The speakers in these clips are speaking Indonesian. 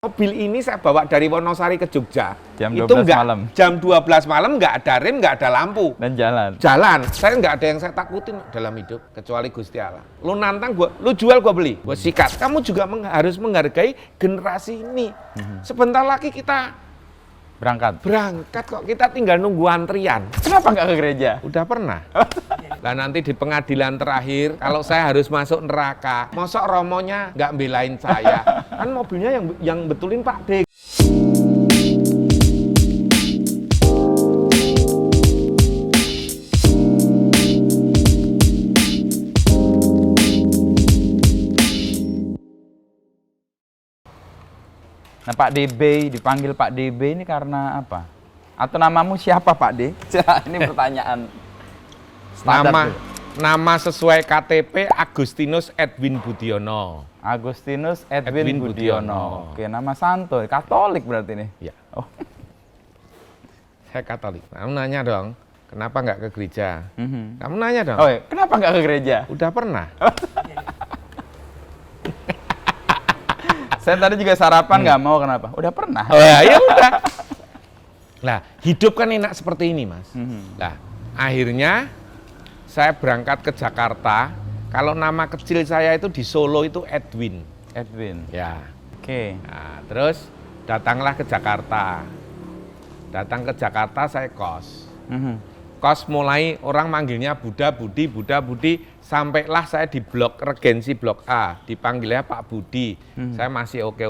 Mobil ini saya bawa dari Wonosari ke Jogja. Jam itu 12 malam. Jam 12 malam nggak ada rem, nggak ada lampu. Dan jalan. Jalan. Saya nggak ada yang saya takutin dalam hidup kecuali Gusti Allah. Lu nantang gua, lu jual gua beli. Gua sikat. Kamu juga harus menghargai generasi ini. Sebentar lagi kita Berangkat. kok, kita tinggal nunggu antrian. Kenapa nggak ke gereja? Udah pernah. Lah nanti di pengadilan terakhir, kalau saya harus masuk neraka, mosok romonya nggak belain saya. Kan mobilnya yang betulin Pak D. Nah, Pak DB, dipanggil Pak DB ini karena apa? Atau namamu siapa, Pak D? Ini pertanyaan standar. Nama sesuai KTP Agustinus Edwin Budiono. Agustinus Edwin Budiono. Oke, nama santo, Katolik berarti nih. Ya, Oh. saya Katolik. Kamu nanya dong, kenapa nggak ke gereja? Kamu nanya dong. Oh, iya. Kenapa nggak ke gereja? Udah pernah. Saya tadi juga sarapan nggak mau, kenapa? Udah pernah. Oh ya udah. Nah, hidup kan enak seperti ini, Mas. Nah, akhirnya saya berangkat ke Jakarta. Kalau nama kecil saya itu di Solo itu Edwin. Edwin. Ya. Oke. Nah, terus datanglah ke Jakarta. Datang ke Jakarta saya kos. Kos mulai orang manggilnya Buddha Budi, sampailah saya di blok Regensi blok A, dipanggilnya Pak Budi. Saya masih oke.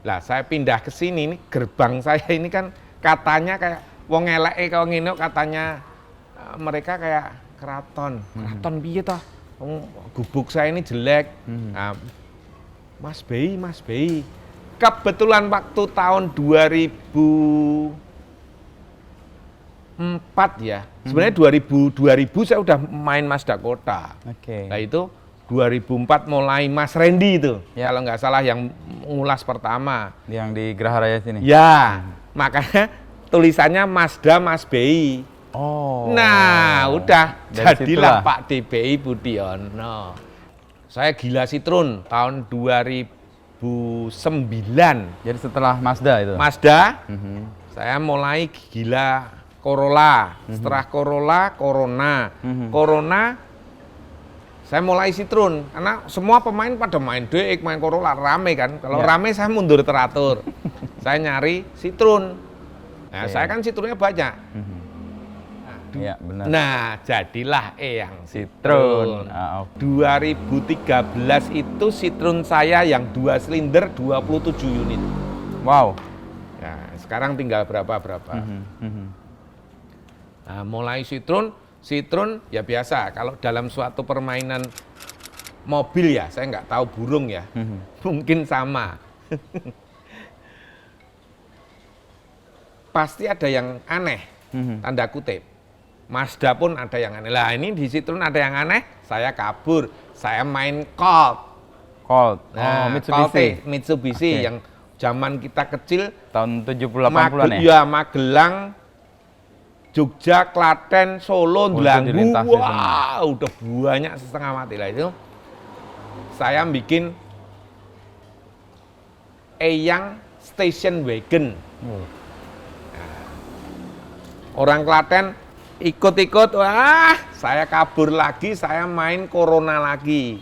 Lah saya pindah ke sini, ini gerbang saya ini kan katanya kayak wong eleke kalau ngene katanya mereka kayak keraton. Keraton piye toh? Gubuk saya ini jelek. Nah, Mas Bei. Kebetulan waktu tahun 2004 ya. Sebenarnya 2000 saya udah main Mazda Kota. Oke. Nah itu 2004 mulai Mas Randy itu. Ya. Kalau nggak salah yang ngulas pertama. Yang di Geraha Raya sini. Ya, makanya tulisannya Mazda Mas Bei. Oh. Nah, udah Dari jadilah situlah. Pak DBI Budiono. Saya gila Citroen tahun 2009. Jadi setelah Mazda itu. Mazda, saya mulai gila Corolla. Setelah Corolla, Corona, saya mulai Citroen. Karena semua pemain pada main DX, main Corolla, rame kan. Kalau Ya. rame saya mundur teratur. Saya nyari Citroen. Nah, Oke. saya kan Citroennya banyak. Iya, benar. Nah, jadilah yang Citroen. Citroen. Ah, oke. 2013 itu Citroen saya yang 2 silinder 27 unit. Wow. Nah, sekarang tinggal berapa? Nah, mulai Citroen ya biasa. Kalau dalam suatu permainan mobil ya, saya nggak tahu burung ya. Mungkin sama. Pasti ada yang aneh, tanda kutip. Mazda pun ada yang aneh. Lah ini di Citroen ada yang aneh, saya kabur. Saya main Colt. Colt. Nah, Mitsubishi. Colt Mitsubishi Oke. yang zaman kita kecil Tahun 70-80-an ya? Iya, Magelang, Jogja, Klaten, Solo, itu Delanggu, dilintasi wah udah banyak setengah mati lah itu. Saya bikin Eyang Station Wagon. Orang Klaten ikut-ikut, wah saya kabur lagi, saya main Corona lagi.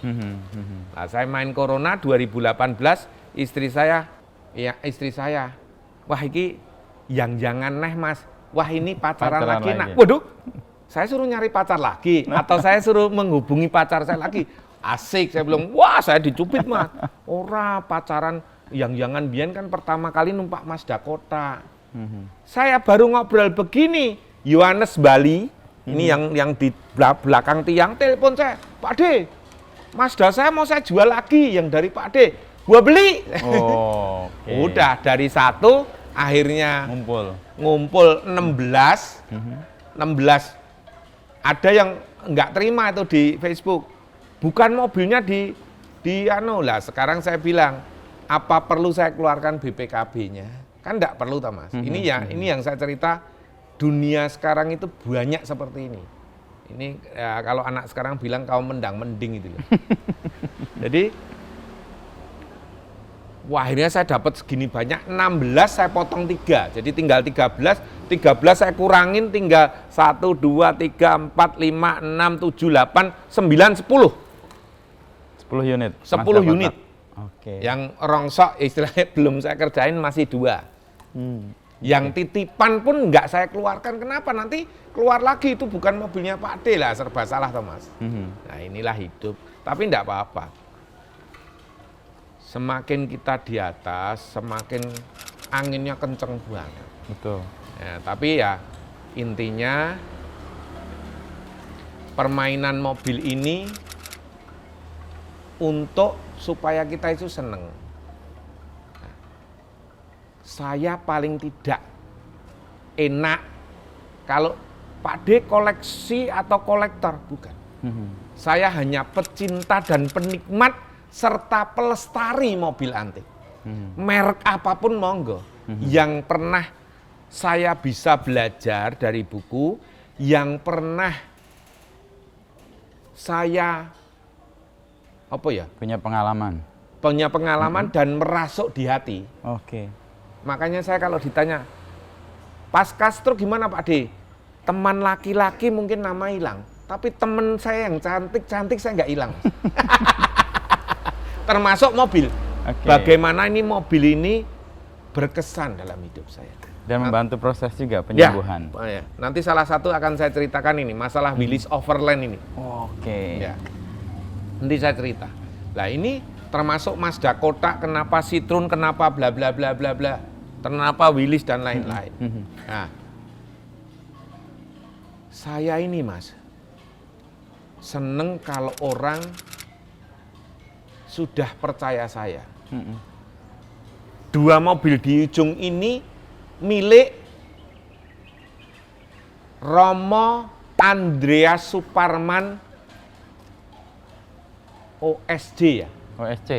Nah, saya main Corona 2018, istri saya, wah ini yang jangan neh Mas, wah ini pacaran Pacaran lagi. Nah, lagi. waduh, saya suruh nyari pacar lagi, atau saya suruh menghubungi pacar saya lagi. Asik, saya bilang, wah saya dicupit Mas. Ora pacaran, yang jangan biyen kan pertama kali numpak Mazda Kota. Saya baru ngobrol begini, Yohanes Bali, ini yang di belakang tiang, telepon saya, Pak D, Mazda saya mau saya jual lagi, yang dari Pak D, gua beli. Oh, oke. Udah dari satu, akhirnya ngumpul 16, ada yang nggak terima itu di Facebook, bukan mobilnya di anu lah. Sekarang saya bilang, apa perlu saya keluarkan BPKB-nya? Kan nggak perlu, Mas. Ini yang saya cerita, dunia sekarang itu banyak seperti ini. Ini ya, kalau anak sekarang bilang kaum mendang mending itu loh. Jadi Wah, akhirnya saya dapat segini banyak, 16 saya potong 3, jadi tinggal 13 saya kurangin tinggal 1, 2, 3, 4, 5, 6, 7, 8, 9, 10 10 unit. 10 unit. Oke. Yang rongsok istilahnya belum saya kerjain masih 2. Yang titipan pun nggak saya keluarkan, kenapa? Nanti keluar lagi, itu bukan mobilnya Pak D lah, serba salah Thomas. Nah inilah hidup, tapi enggak apa-apa. Semakin kita di atas, semakin anginnya kenceng banget. Betul. Ya, tapi ya intinya permainan mobil ini untuk supaya kita itu seneng. Nah, saya paling tidak enak kalau Pak D koleksi atau kolektor, bukan. Saya hanya pecinta dan penikmat serta pelestari mobil antik. Merek apapun monggo. Yang pernah saya bisa belajar dari buku, yang pernah saya punya pengalaman. Punya pengalaman dan merasuk di hati. Oke. Makanya saya kalau ditanya, pas Castro gimana Pak D? Teman laki-laki mungkin nama hilang, tapi teman saya yang cantik-cantik saya nggak hilang. Termasuk mobil. Oke. Bagaimana ini mobil ini berkesan dalam hidup saya. Dan membantu proses juga penyembuhan. Ya. Nanti salah satu akan saya ceritakan ini, masalah Willys Overland ini. Oke. Ya. Nanti saya cerita. Nah ini termasuk Mazda Kotak, kenapa Citroen, kenapa bla bla bla bla bla, kenapa Willys dan lain-lain. Nah, saya ini Mas, seneng kalau orang sudah percaya saya. 2 mobil di ujung ini milik Romo Andreas Suparman OSJ ya? OSC.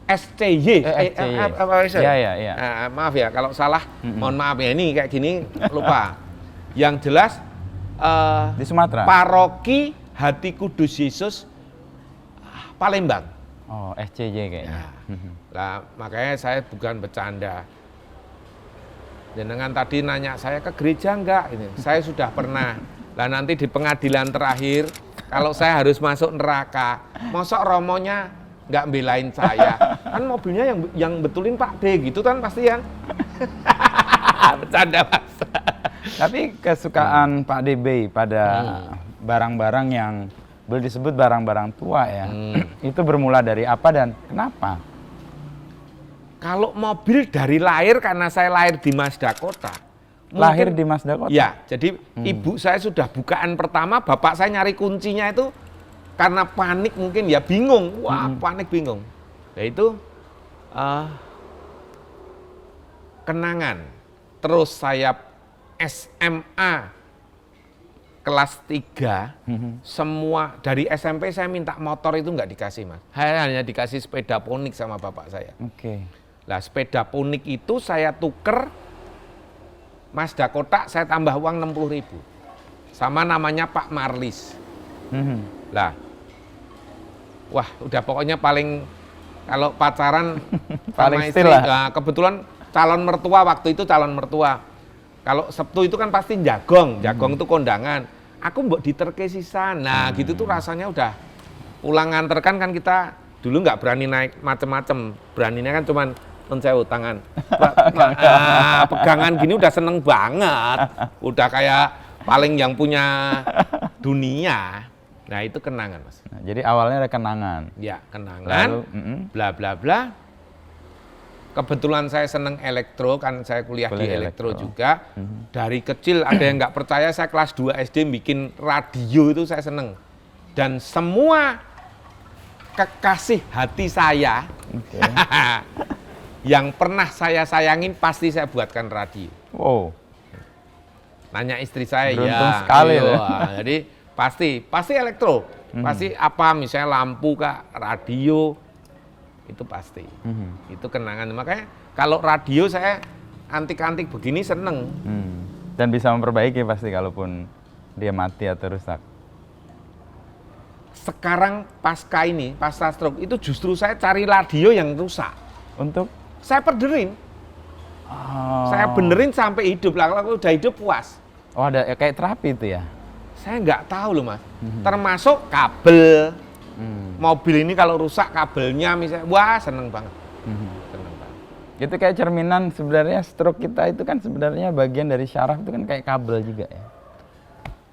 SCY. Iya. Maaf ya kalau salah, mohon maaf ya, ini kayak gini lupa. Yang jelas Di Sumatera. Paroki Hati Kudus Yesus Palembang. Oh, SCJ kayaknya. Lah makanya saya bukan bercanda. Jenengan tadi nanya saya ke gereja enggak? Ini saya sudah pernah. Lah nanti di pengadilan terakhir, kalau saya harus masuk neraka, mosok romonya nggak belain saya? Kan mobilnya yang betulin Pak D gitu kan pasti kan? Bercanda Mas. Tapi kesukaan Pak DB pada barang-barang yang boleh disebut barang-barang tua ya, itu bermula dari apa dan kenapa? Kalau mobil dari lahir, karena saya lahir di Mazda Kota. Lahir di Mazda Kota? Ya, jadi ibu saya sudah bukaan pertama, bapak saya nyari kuncinya itu karena panik mungkin ya, bingung. Wah, panik bingung. Nah itu kenangan. Terus saya SMA kelas 3, semua dari SMP saya minta motor itu nggak dikasih Mas. Saya hanya dikasih sepeda ponik sama bapak saya. Oke. Lah sepeda ponik itu saya tuker Mazda Kotak, saya tambah uang 60.000. Sama namanya Pak Marlis. Lah, wah udah pokoknya paling kalau pacaran paling sama istri, lah. nah, kebetulan calon mertua waktu itu calon mertua. Kalau Sabtu itu kan pasti jagong itu kondangan. Aku mbok diterke sisan. Nah, gitu tuh rasanya udah pulang nganterkan kan kita dulu nggak berani naik macem-macem. Beraninya kan cuman sewu tangan. Pegangan gini udah seneng banget. Udah kayak paling yang punya dunia. Nah, itu kenangan, Mas. Nah, jadi awalnya ada kenangan. Ya, kenangan. Bla bla bla. Kebetulan saya seneng elektro, kan saya kuliah di elektro juga. Dari kecil ada yang nggak percaya, saya kelas 2 SD bikin radio itu saya seneng. Dan semua kekasih hati saya yang pernah saya sayangin pasti saya buatkan radio. Wow. Nanya istri saya, beruntung ya. sekali Iya, jadi pasti elektro. Pasti apa misalnya lampu kak, radio. Itu pasti, itu kenangan. Makanya kalau radio saya antik-antik begini seneng. Dan bisa memperbaiki pasti kalaupun dia mati atau rusak. Sekarang pasca stroke itu justru saya cari radio yang rusak. Untuk? Saya perderin. Oh. Saya benerin sampai hidup lah. Kalau udah hidup puas. Oh, ada kayak terapi itu ya? Saya nggak tahu loh Mas. Termasuk kabel. Mobil ini kalau rusak kabelnya misalnya, wah seneng banget. Seneng banget. Itu kayak cerminan sebenarnya stroke kita itu kan sebenarnya bagian dari syaraf itu kan kayak kabel juga ya.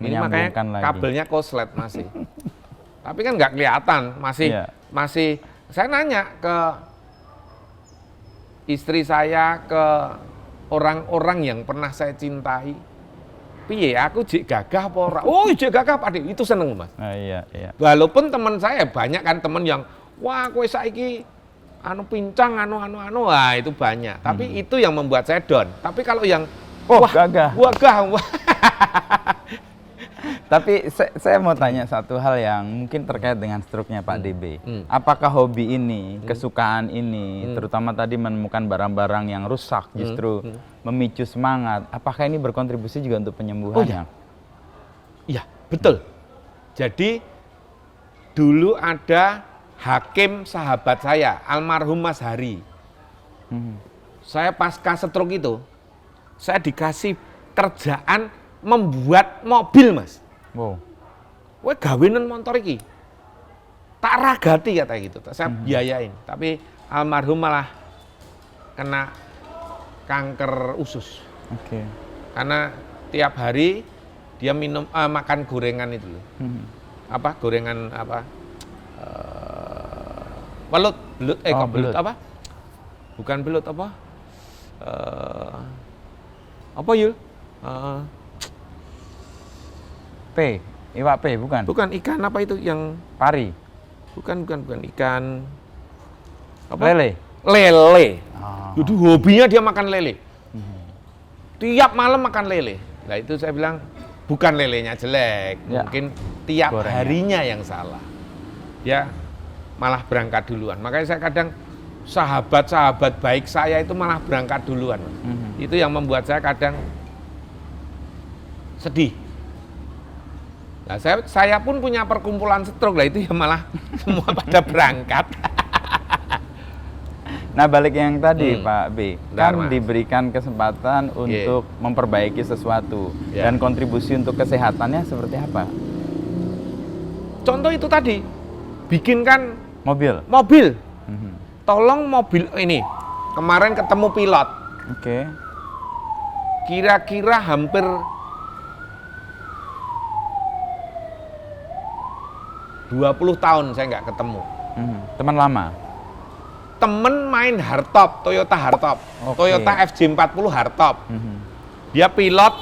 Ini makanya kabelnya koslet masih. Tapi kan nggak kelihatan, masih. Saya nanya ke istri saya, ke orang-orang yang pernah saya cintai, piye aku jek gagah apa ora? Oh, jek gagah Pak Dik, itu seneng Mas. Iya. Walaupun teman saya banyak kan teman yang wah kowe saiki anu pincang wah itu banyak. Tapi itu yang membuat saya down. Tapi kalau yang wah gagah. Wah. Tapi saya mau tanya satu hal yang mungkin terkait dengan stroke-nya Pak DB. Apakah hobi ini, kesukaan ini, terutama tadi menemukan barang-barang yang rusak justru memicu semangat, apakah ini berkontribusi juga untuk penyembuhannya? Iya, betul. Jadi dulu ada hakim sahabat saya, almarhum Mas Hari. Saya pasca stroke itu, saya dikasih kerjaan membuat mobil Mas. Wow. Wah gawenan motor iki. Tak ragati kata gitu. Saya biayain. Tapi almarhum malah kena kanker usus. Oke. Karena tiap hari dia makan gorengan itu. Apa? Gorengan apa? Belut apa? Bukan belut apa? Apa Yul? Iwak P bukan? Bukan ikan apa itu yang pari? Bukan ikan apa? Lele. Jadi hobinya dia makan lele. Tiap malam makan lele. Nah itu saya bilang bukan lelenya jelek, mungkin tiap harinya yang salah. Dia malah berangkat duluan. Makanya saya kadang sahabat-sahabat baik saya itu malah berangkat duluan. Itu yang membuat saya kadang sedih. Nah, saya pun punya perkumpulan stroke lah itu ya malah semua pada berangkat. Nah balik yang tadi Pak B, kan Mas. diberikan kesempatan untuk memperbaiki sesuatu dan kontribusi untuk kesehatannya seperti apa? Contoh itu tadi, bikinkan mobil. Tolong mobil ini, kemarin ketemu pilot. Oke. Kira-kira hampir 20 tahun saya nggak ketemu. Teman lama? Temen main hardtop, Toyota hardtop. Toyota FJ40 hardtop. Dia pilot,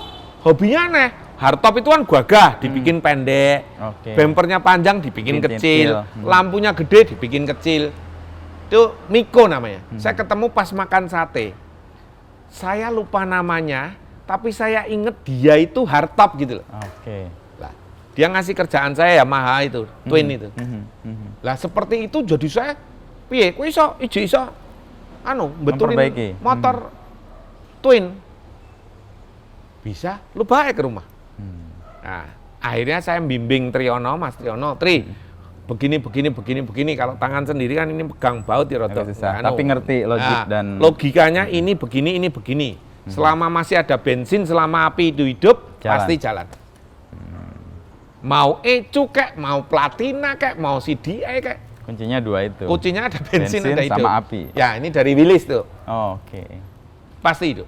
hobinya aneh. Hardtop itu kan gagah, dibikin pendek. Bempernya panjang, dibikin kecil. Lampunya gede, dibikin kecil. Itu Miko namanya. Saya ketemu pas makan sate. Saya lupa namanya, tapi saya inget dia itu hardtop gitu loh. Dia ngasih kerjaan saya Yamaha itu, Twin itu. Lah seperti itu jadi saya, piye, kowe iso betulin motor Twin. Bisa, lu baik ke rumah. Nah, akhirnya saya bimbing Triono, Mas Triono, begini. Kalau tangan sendiri kan ini pegang baut ya rotok. Tapi ngerti logik dan logikanya ini begini. Selama masih ada bensin, selama api itu hidup, pasti jalan. Mau ECU kek, mau platina kek, mau CDI kek. Kuncinya dua itu. Kuncinya ada bensin ada hidup. Sama api. Ya, ini dari Willis tuh. Pasti hidup.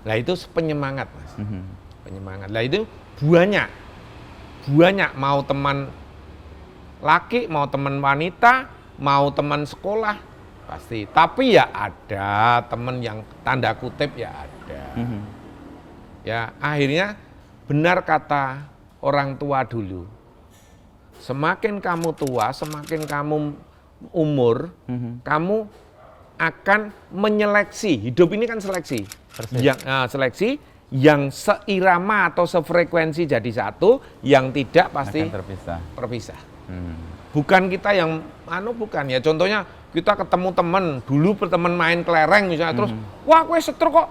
Lah itu penyemangat, Mas. Penyemangat. Lah itu banyak mau teman laki, mau teman wanita, mau teman sekolah, pasti. Tapi ya ada teman yang tanda kutip ya ada. Ya, akhirnya benar kata orang tua dulu. Semakin kamu tua, semakin kamu umur, kamu akan menyeleksi. Hidup ini kan seleksi. Seleksi yang seirama atau sefrekuensi jadi satu, yang tidak pasti terpisah. Bukan kita yang bukan ya. Contohnya kita ketemu teman, dulu berteman main kelereng misalnya, terus wah kowe stroke kok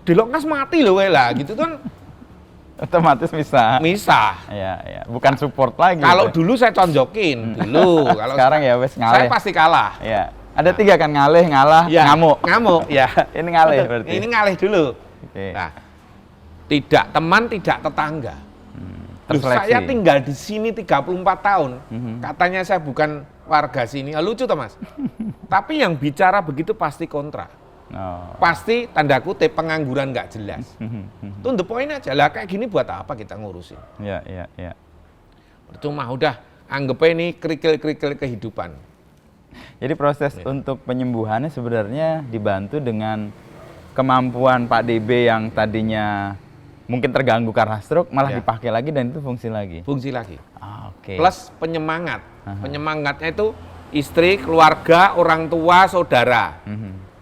delok ngas mati loh lah gitu kan. Otomatis bisa. Misah. Ya. Bukan support lagi. Kalau gitu. dulu saya tonjokin, dulu. Kalau Sekarang ya wes ngaleh. saya pasti kalah. Ya. Ada 3 kan, ngaleh, ngalah, Ya, ngamuk. Ngamuk, ya. Ini ngaleh berarti. Ini ngalih dulu. Oke. Nah, tidak teman, tidak tetangga. Loh, Terseleksi. saya tinggal di sini 34 tahun. Mhm. Katanya saya bukan warga sini. Lucu toh, Mas? Tapi yang bicara begitu pasti kontra. Oh. Pasti tanda kutip pengangguran nggak jelas. To the point aja lah, kayak gini buat apa kita ngurusin? Ya. Percuma, udah anggap ini kerikil-kerikil kehidupan. Jadi proses untuk penyembuhannya sebenarnya dibantu dengan kemampuan Pak DB yang tadinya mungkin terganggu karena stroke, malah Ya. dipakai lagi dan itu fungsi lagi. Fungsi lagi. Oke. Plus penyemangat. Penyemangatnya itu istri, keluarga, orang tua, saudara.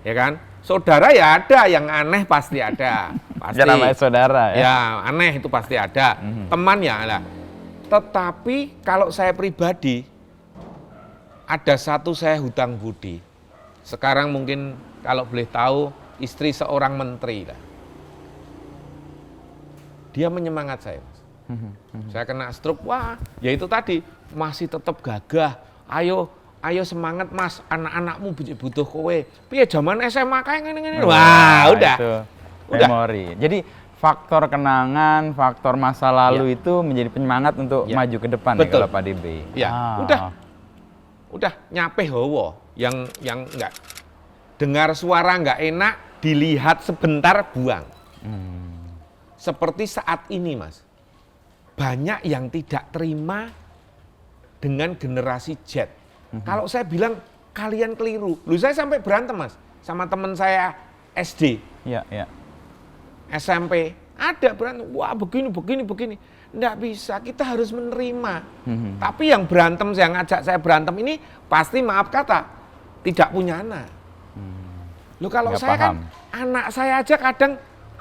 Ya kan? Saudara ya ada, yang aneh pasti ada. Pasti. Ya namanya saudara ya. Ya, aneh itu pasti ada. Teman ya lah. Tetapi kalau saya pribadi, ada satu saya hutang budi. Sekarang mungkin kalau boleh tahu, istri seorang menteri lah. Dia menyemangat saya, Mas. Saya kena stroke, wah, ya itu tadi, masih tetap gagah. Ayo semangat, Mas, anak-anakmu butuh kowe. Piye zaman SMA kayak ngene-ngene. Wah, udah. Itu Udah. memori. Jadi faktor kenangan, faktor masa lalu itu menjadi penyemangat untuk Ya. maju ke depan Betul. ya kalau Pak DB. Ya, udah nyape hawa yang enggak dengar suara enggak enak, dilihat sebentar buang. Seperti saat ini, Mas. Banyak yang tidak terima dengan generasi Z. Kalau saya bilang kalian keliru. Loh, saya sampai berantem, Mas, sama teman saya SD, Ya. SMP. Ada berantem, wah begini. Nggak bisa, kita harus menerima. Tapi yang berantem, yang ngajak saya berantem ini pasti maaf kata, tidak punya anak. Loh kalau Nggak saya kan, paham. anak saya aja kadang,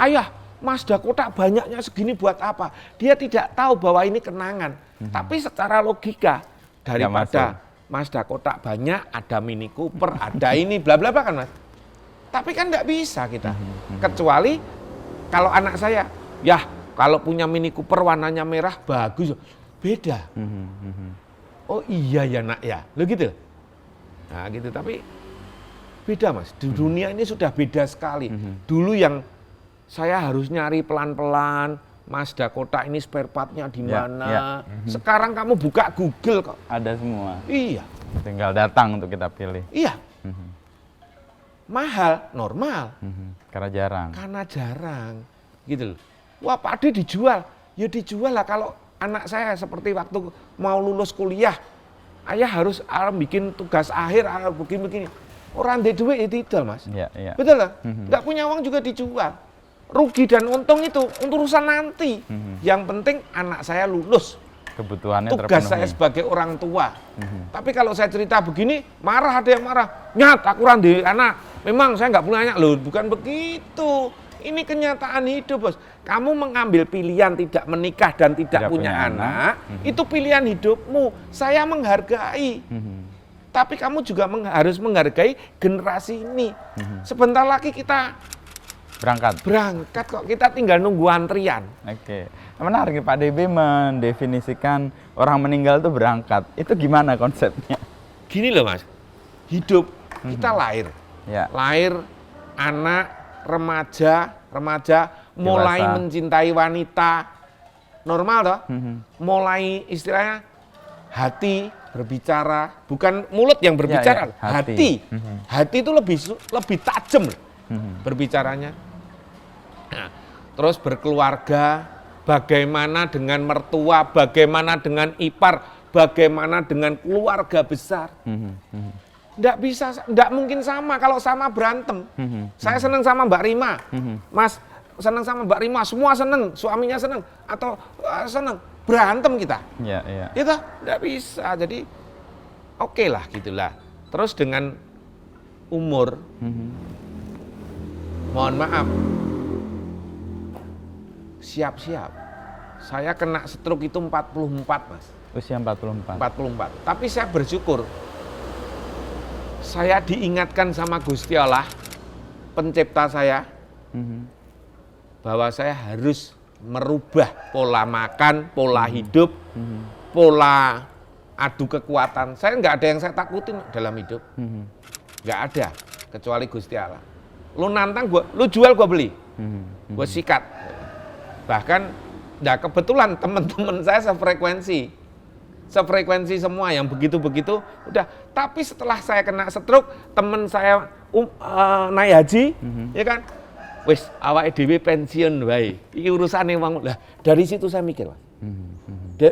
ayah, Mazda kotak banyaknya segini buat apa? Dia tidak tahu bahwa ini kenangan. Tapi secara logika, daripada Mazda kotak banyak, ada Mini Cooper, ada ini, bla bla bla kan, Mas. Tapi kan nggak bisa kita. Kecuali kalau anak saya, ya kalau punya Mini Cooper warnanya merah bagus, beda. Oh iya ya nak ya, lo gitu. Nah gitu, tapi beda, Mas. Di dunia ini sudah beda sekali. Dulu yang saya harus nyari pelan-pelan, Mazda kotak ini spare part-nya di mana. Sekarang kamu buka Google kok. Ada semua. Iya. Tinggal datang untuk kita pilih. Iya. Mahal, normal. Karena jarang. Karena jarang. Gitu loh. Wah, Pak Ade dijual. Ya dijual lah kalau anak saya seperti waktu mau lulus kuliah. Ayah harus bikin tugas akhir, begini. Orang ada duit ya tidak, Mas. Iya. Betul lah? Nggak punya uang juga dijual. Rugi dan untung itu untuk urusan nanti. Yang penting anak saya lulus. Kebutuhannya Tugas terpenuhi. saya sebagai orang tua. Tapi kalau saya cerita begini, marah, ada yang marah. Nyat, aku randi anak. Memang saya nggak punya anak. Loh, bukan begitu. Ini kenyataan hidup, Bos. Kamu mengambil pilihan tidak menikah dan tidak punya anak, itu pilihan hidupmu. Saya menghargai. Tapi kamu juga harus menghargai generasi ini. Sebentar lagi kita berangkat kok, kita tinggal nunggu antrian. Oke. Menarik nih, Pak DB mendefinisikan orang meninggal itu berangkat. Itu gimana konsepnya? Gini loh, Mas. Hidup kita lahir. Ya. Lahir anak, remaja mulai Dewasa. mencintai wanita. Normal toh? Mulai istilahnya hati berbicara, bukan mulut yang berbicara, Ya, hati. hati. Hati itu lebih tajam loh berbicaranya. Nah, terus berkeluarga, bagaimana dengan mertua, bagaimana dengan ipar, bagaimana dengan keluarga besar. Nggak bisa, nggak mungkin sama. Kalau sama berantem. Saya seneng sama Mbak Rima, Mas seneng sama Mbak Rima, semua seneng, suaminya seneng, atau seneng, berantem kita. Iya. Itu nggak bisa. Jadi oke lah gitulah. Terus dengan umur, mohon maaf, siap-siap. Saya kena stroke itu 44, Mas. Usia 44. 44. Tapi saya bersyukur. Saya diingatkan sama Gusti Allah, pencipta saya, bahwa saya harus merubah pola makan, pola hidup, pola adu kekuatan. Saya nggak ada yang saya takutin dalam hidup. Nggak ada, kecuali Gusti Allah. Lu nantang gua, lu jual gua beli. Gua sikat. Bahkan, nah kebetulan teman-teman saya sefrekuensi semua yang begitu-begitu udah. Tapi setelah saya kena stroke, teman saya naik haji, ya kan? Wis awake dhewe pensiun wae. Iki urusane wong. Lah, dari situ saya mikir, Mas.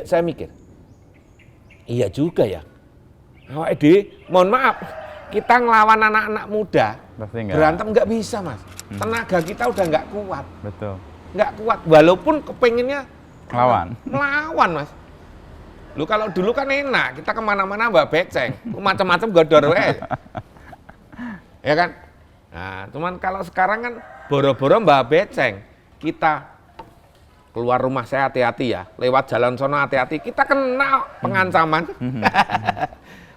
Saya mikir. Iya juga ya. Awake dhewe, mohon maaf, kita ngelawan anak-anak muda, berantem nggak bisa, Mas. Tenaga kita udah nggak kuat. Betul. Nggak kuat, walaupun kepengennya melawan, Mas. Lu kalau dulu kan enak, kita kemana-mana bawa beceng, macam-macam godor wae. Ya kan? Nah, cuman kalau sekarang kan boro-boro bawa beceng, kita keluar rumah saya hati-hati ya, lewat jalan sono hati-hati, kita kena pengancaman,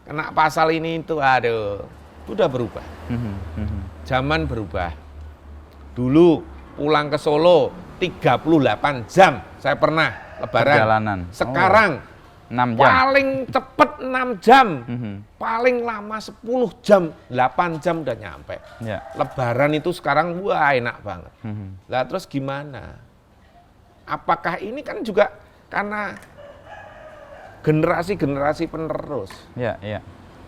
kena pasal ini itu, aduh, udah berubah. Zaman berubah. Dulu pulang ke Solo 38 jam, saya pernah lebaran. Perjalanan. Sekarang 6 jam. paling cepet 6 jam, paling lama 10 jam, 8 jam udah nyampe. Ya. Lebaran itu sekarang wah enak banget. Lah terus gimana? Apakah ini kan juga karena generasi-generasi penerus? Ya, ya.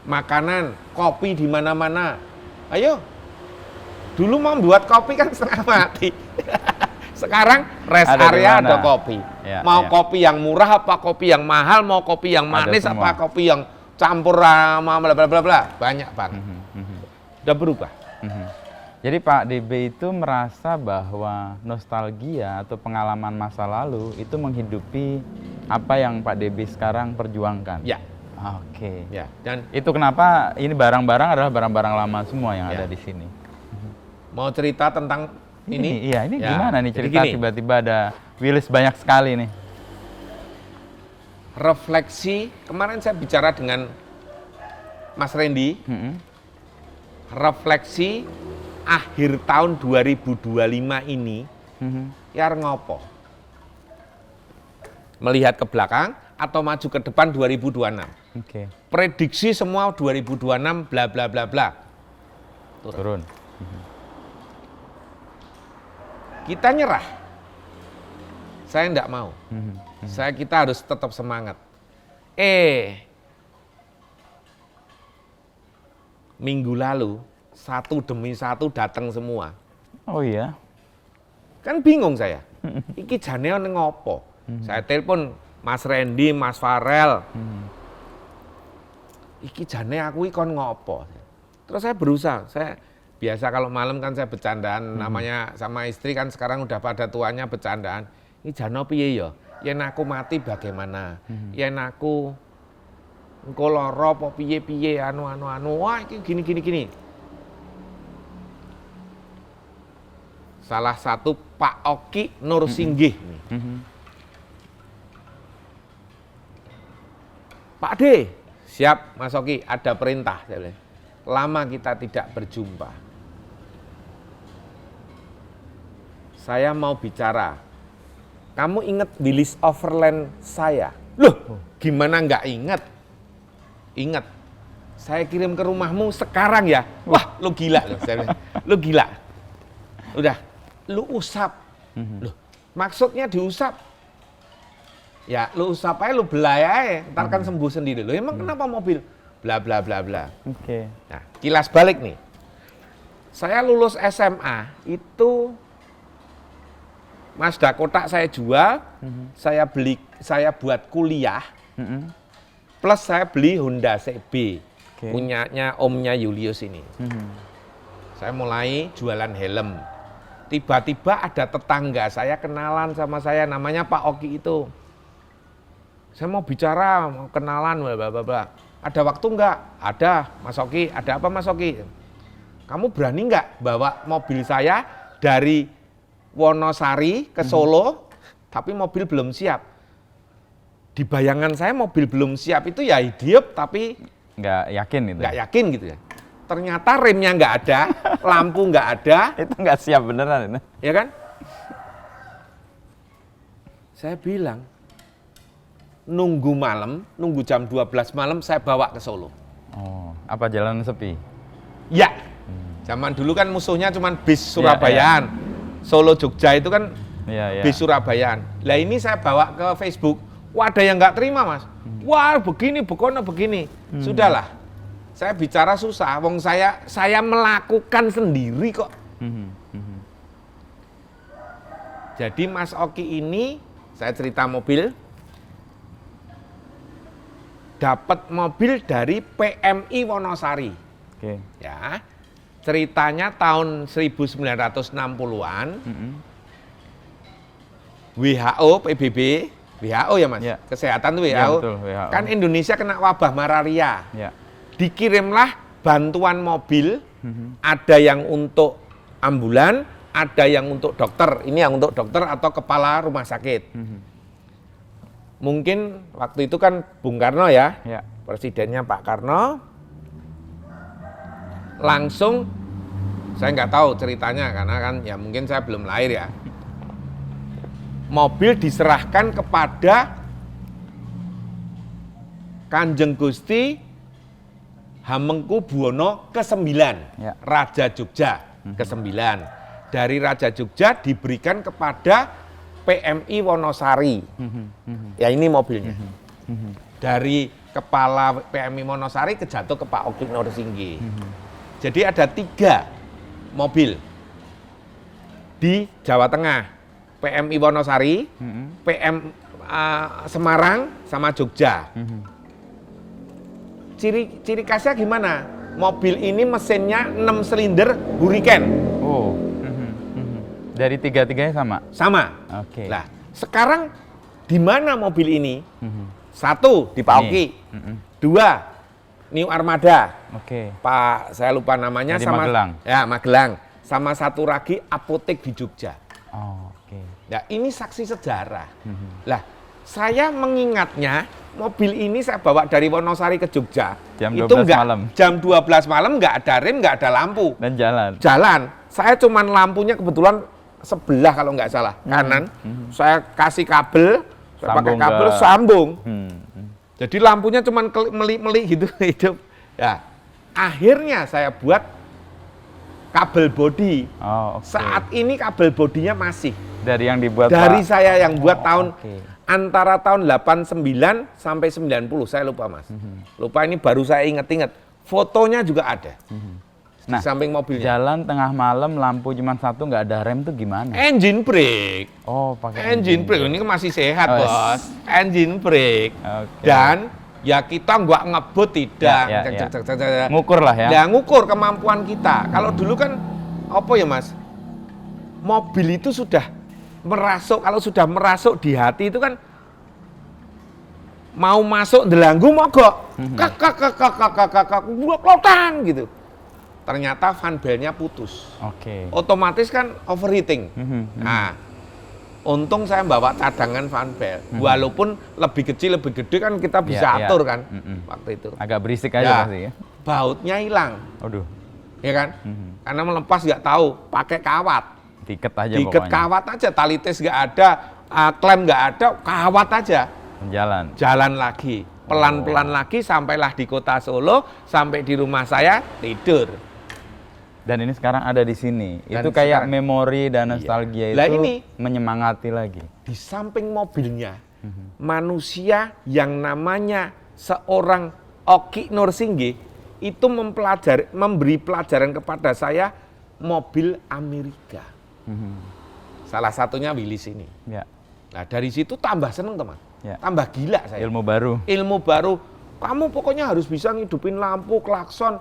Makanan, kopi di mana-mana. Ayo, dulu mau buat kopi kan setengah mati. Sekarang rest Ada area dimana? ada kopi. Ya, Mau ya. kopi yang murah apa kopi yang mahal, mau kopi yang manis semua. apa kopi yang campur sama bla bla bla bla. Banyak banget. Udah berubah. Jadi Pak DB itu merasa bahwa nostalgia atau pengalaman masa lalu itu menghidupi apa yang Pak DB sekarang perjuangkan. Ya, Oke. ya. Dan Itu kenapa ini barang-barang adalah barang-barang lama semua yang Ya. ada di sini. mau cerita tentang ini? Iya, ini Ya, gimana nih jadi cerita gini. tiba-tiba ada Willis banyak sekali nih. Refleksi, kemarin saya bicara dengan Mas Randy, refleksi akhir tahun 2025 ini, ya ngopo? Melihat ke belakang atau maju ke depan 2026. Oke. Prediksi semua 2026 bla bla bla bla. Turun. Kita nyerah. Saya enggak mau. Kita harus tetap semangat. Minggu lalu satu demi satu datang semua. Oh iya. Kan bingung saya. Iki jane ngopo? Saya telepon Mas Randy, Mas Farel. Iki jane aku ikon ngopo? Terus saya berusaha. Saya biasa kalau malam kan saya bercandaan, namanya sama istri kan sekarang udah pada tuanya bercandaan. Ini jane piye ya? Yen aku mati bagaimana? Yen aku engko lara apa piye-piye anu. Wah, iki gini. Salah satu Pak Oki Nursinggih. Pak D, siap Mas Oki, ada perintah. Saya bilang. Lama kita tidak berjumpa. Saya mau bicara. Kamu ingat Willis Overland saya? Loh, gimana nggak ingat? Ingat. Saya kirim ke rumahmu sekarang ya. Wah, lu gila loh. Saya bilang, lu gila. Udah, lu usap. Loh, maksudnya diusap? Ya, lu usap aja, lu belai aja. Ntar kan sembuh sendiri. Loh, emang kenapa mobil? Bla bla bla bla. Oke. Nah, kilas balik nih. Saya lulus SMA itu Mazda kotak saya jual, saya buat kuliah, plus saya beli Honda CB, punyanya omnya Julius ini. Saya mulai jualan helm. Tiba-tiba ada tetangga saya kenalan sama saya, namanya Pak Oki itu. Saya mau bicara, mau kenalan, bla bla bla. Ada waktu enggak? Ada, Mas Oki. Ada apa Mas Oki? Kamu berani enggak bawa mobil saya dari Wonosari ke Solo, tapi mobil belum siap. Di bayangan saya mobil belum siap itu ya hidup, tapi Nggak yakin itu. nggak yakin gitu ya. Ternyata remnya nggak ada, lampu nggak ada, Itu nggak siap beneran itu. ya kan? Saya bilang, nunggu malam, nunggu jam 12 malam saya bawa ke Solo. Oh, apa jalan sepi? Ya, zaman dulu kan musuhnya cuma bis Surabayaan. Solo Jogja itu kan bis Surabayaan. Lah ini saya bawa ke Facebook, wah ada yang nggak terima mas. Wah begini, bekono begini. Sudahlah, saya bicara susah, wong saya melakukan sendiri kok. Jadi Mas Oki ini, saya cerita mobil, dapat mobil dari PMI Wonosari. Oke. Ya, ceritanya tahun 1960-an, WHO, PBB, WHO ya mas, kesehatan tuh WHO. Ya, betul, WHO. Kan Indonesia kena wabah malaria. Ya. Dikirimlah bantuan mobil, ada yang untuk ambulan, ada yang untuk dokter. Ini yang untuk dokter atau kepala rumah sakit. Mungkin waktu itu kan Bung Karno ya, presidennya Pak Karno. Langsung, saya nggak tahu ceritanya karena kan ya mungkin saya belum lahir ya. Mobil diserahkan kepada Kanjeng Gusti Hamengkubuwono ke-9, Raja Jogja ke-9. Dari Raja Jogja diberikan kepada PMI Wonosari. Ya ini mobilnya. Dari kepala PMI Wonosari kejatuh ke Pak Oki Norsinggi. Jadi ada 3 mobil di Jawa Tengah. PMI Wonosari, PM Semarang, sama Jogja. Ciri khasnya gimana? Mobil ini mesinnya 6 silinder Hurricane. Oh. Dari tiga-tiganya sama? Sama. Oke. Nah, sekarang di mana mobil ini? 1 di Pak Oki. 2 New Armada. Oke. Pak, saya lupa namanya. Di sama Magelang. Ya, Magelang. Sama 1 lagi apotek di Jogja. Oh, oke. Nah, ini saksi sejarah. Lah, saya mengingatnya mobil ini saya bawa dari Wonosari ke Jogja. Jam 12 itu malam. Jam 12 malam nggak ada rem, nggak ada lampu. Dan jalan. Jalan. Saya cuman lampunya kebetulan sebelah kalau nggak salah, kanan. Saya kasih kabel, saya pakai kabel sambung. Jadi lampunya cuman meli-meli gitu hidup. Ya. Akhirnya saya buat kabel bodi. Oh, okay. Saat ini kabel bodinya masih dari yang dibuat dari Pak. saya yang buat tahun antara tahun 89 sampai 90, saya lupa mas. Lupa, ini baru saya inget-inget. Fotonya juga ada. Nah, di samping mobilnya. Jalan tengah malam, lampu cuma 1, nggak ada rem tuh gimana? Engine brake. Oh, pakai engine brake. Ini kan masih sehat bos. Engine brake. Dan ya kita nggak ngebut tidak. Ngukur lah ya. Ya ngukur kemampuan kita. Kalau dulu kan apa ya mas? Mobil itu sudah merasuk, kalau sudah merasuk di hati itu kan mau masuk delanggu mogok. Klotan gitu. Ternyata fan belnya putus. Otomatis kan overheating. Nah, untung saya bawa cadangan fan bel. Walaupun lebih kecil, lebih gede kan kita bisa atur kan waktu itu. Agak berisik aja pasti ya. Bautnya hilang. Aduh. Ya kan? Karena melepas nggak tahu, pakai kawat. Diket aja Diket pokoknya. kawat aja, tali tes nggak ada, klem nggak ada, kawat aja. Jalan. Jalan lagi, pelan-pelan lagi sampailah di kota Solo, sampai di rumah saya tidur. Dan ini sekarang ada di sini. Dan itu kayak sekarang, memori dan nostalgia itu ini, menyemangati lagi. Di samping mobilnya, manusia yang namanya seorang Oki Norsinggi itu memberi pelajaran kepada saya mobil Amerika. Salah satunya Willys ini. Ya. Nah dari situ tambah seneng teman, tambah gila saya. Ilmu baru. Ilmu baru. Kamu pokoknya harus bisa ngidupin lampu, klakson,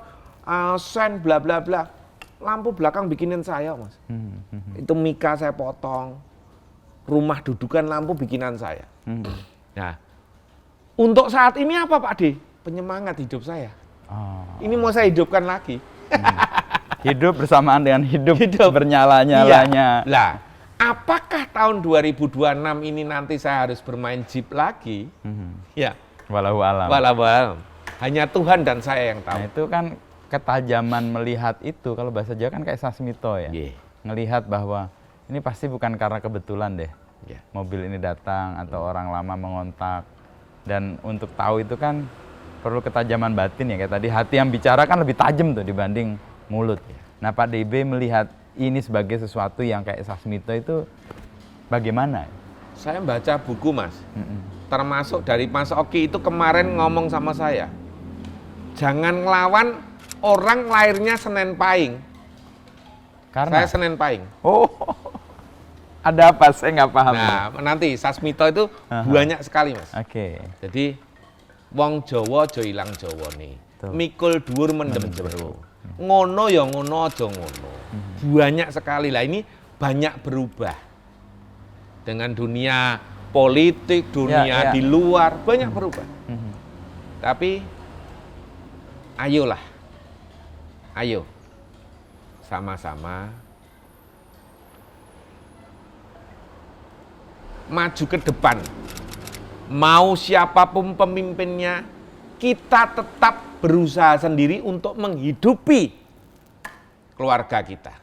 sen, bla bla bla. Lampu belakang bikinin saya mas. Itu mika saya potong. Rumah dudukan lampu bikinan saya. Nah, untuk saat ini apa Pak D? Penyemangat hidup saya. Ini mau saya hidupkan lagi. Hidup bersamaan dengan hidup bernyala-nyalanya. Iya. Lah, apakah tahun 2026 ini nanti saya harus bermain Jeep lagi? Ya. Walau alam. Walau alam. Hanya Tuhan dan saya yang tahu. Nah, itu kan ketajaman melihat itu, kalau bahasa Jawa kan kayak sasmito ya. Ngelihat bahwa ini pasti bukan karena kebetulan deh. Ya. mobil ini datang atau orang lama mengontak. Dan untuk tahu itu kan perlu ketajaman batin ya, kayak tadi hati yang bicara kan lebih tajam tuh dibanding mulut. Nah Pak DB melihat ini sebagai sesuatu yang kayak Sasmito itu bagaimana? Saya baca buku Mas, termasuk dari Mas Oki itu kemarin ngomong sama saya, jangan ngelawan orang lahirnya Senen Pahing. Karena? Saya Senen Pahing. Oh, ada apa? Saya nggak paham. Nah, nanti Sasmito itu banyak sekali Mas. Oke. Jadi, wong Jawa aja ilang Jawane. Tuh. Mikul dhuwur mendem jero. Ngono ya ngono aja ngono. Banyak sekali lah, ini banyak berubah. Dengan dunia politik, dunia di luar, banyak berubah. Tapi, ayolah. Ayo. Sama-sama maju ke depan. Mau siapapun pemimpinnya, kita tetap berusaha sendiri untuk menghidupi keluarga kita.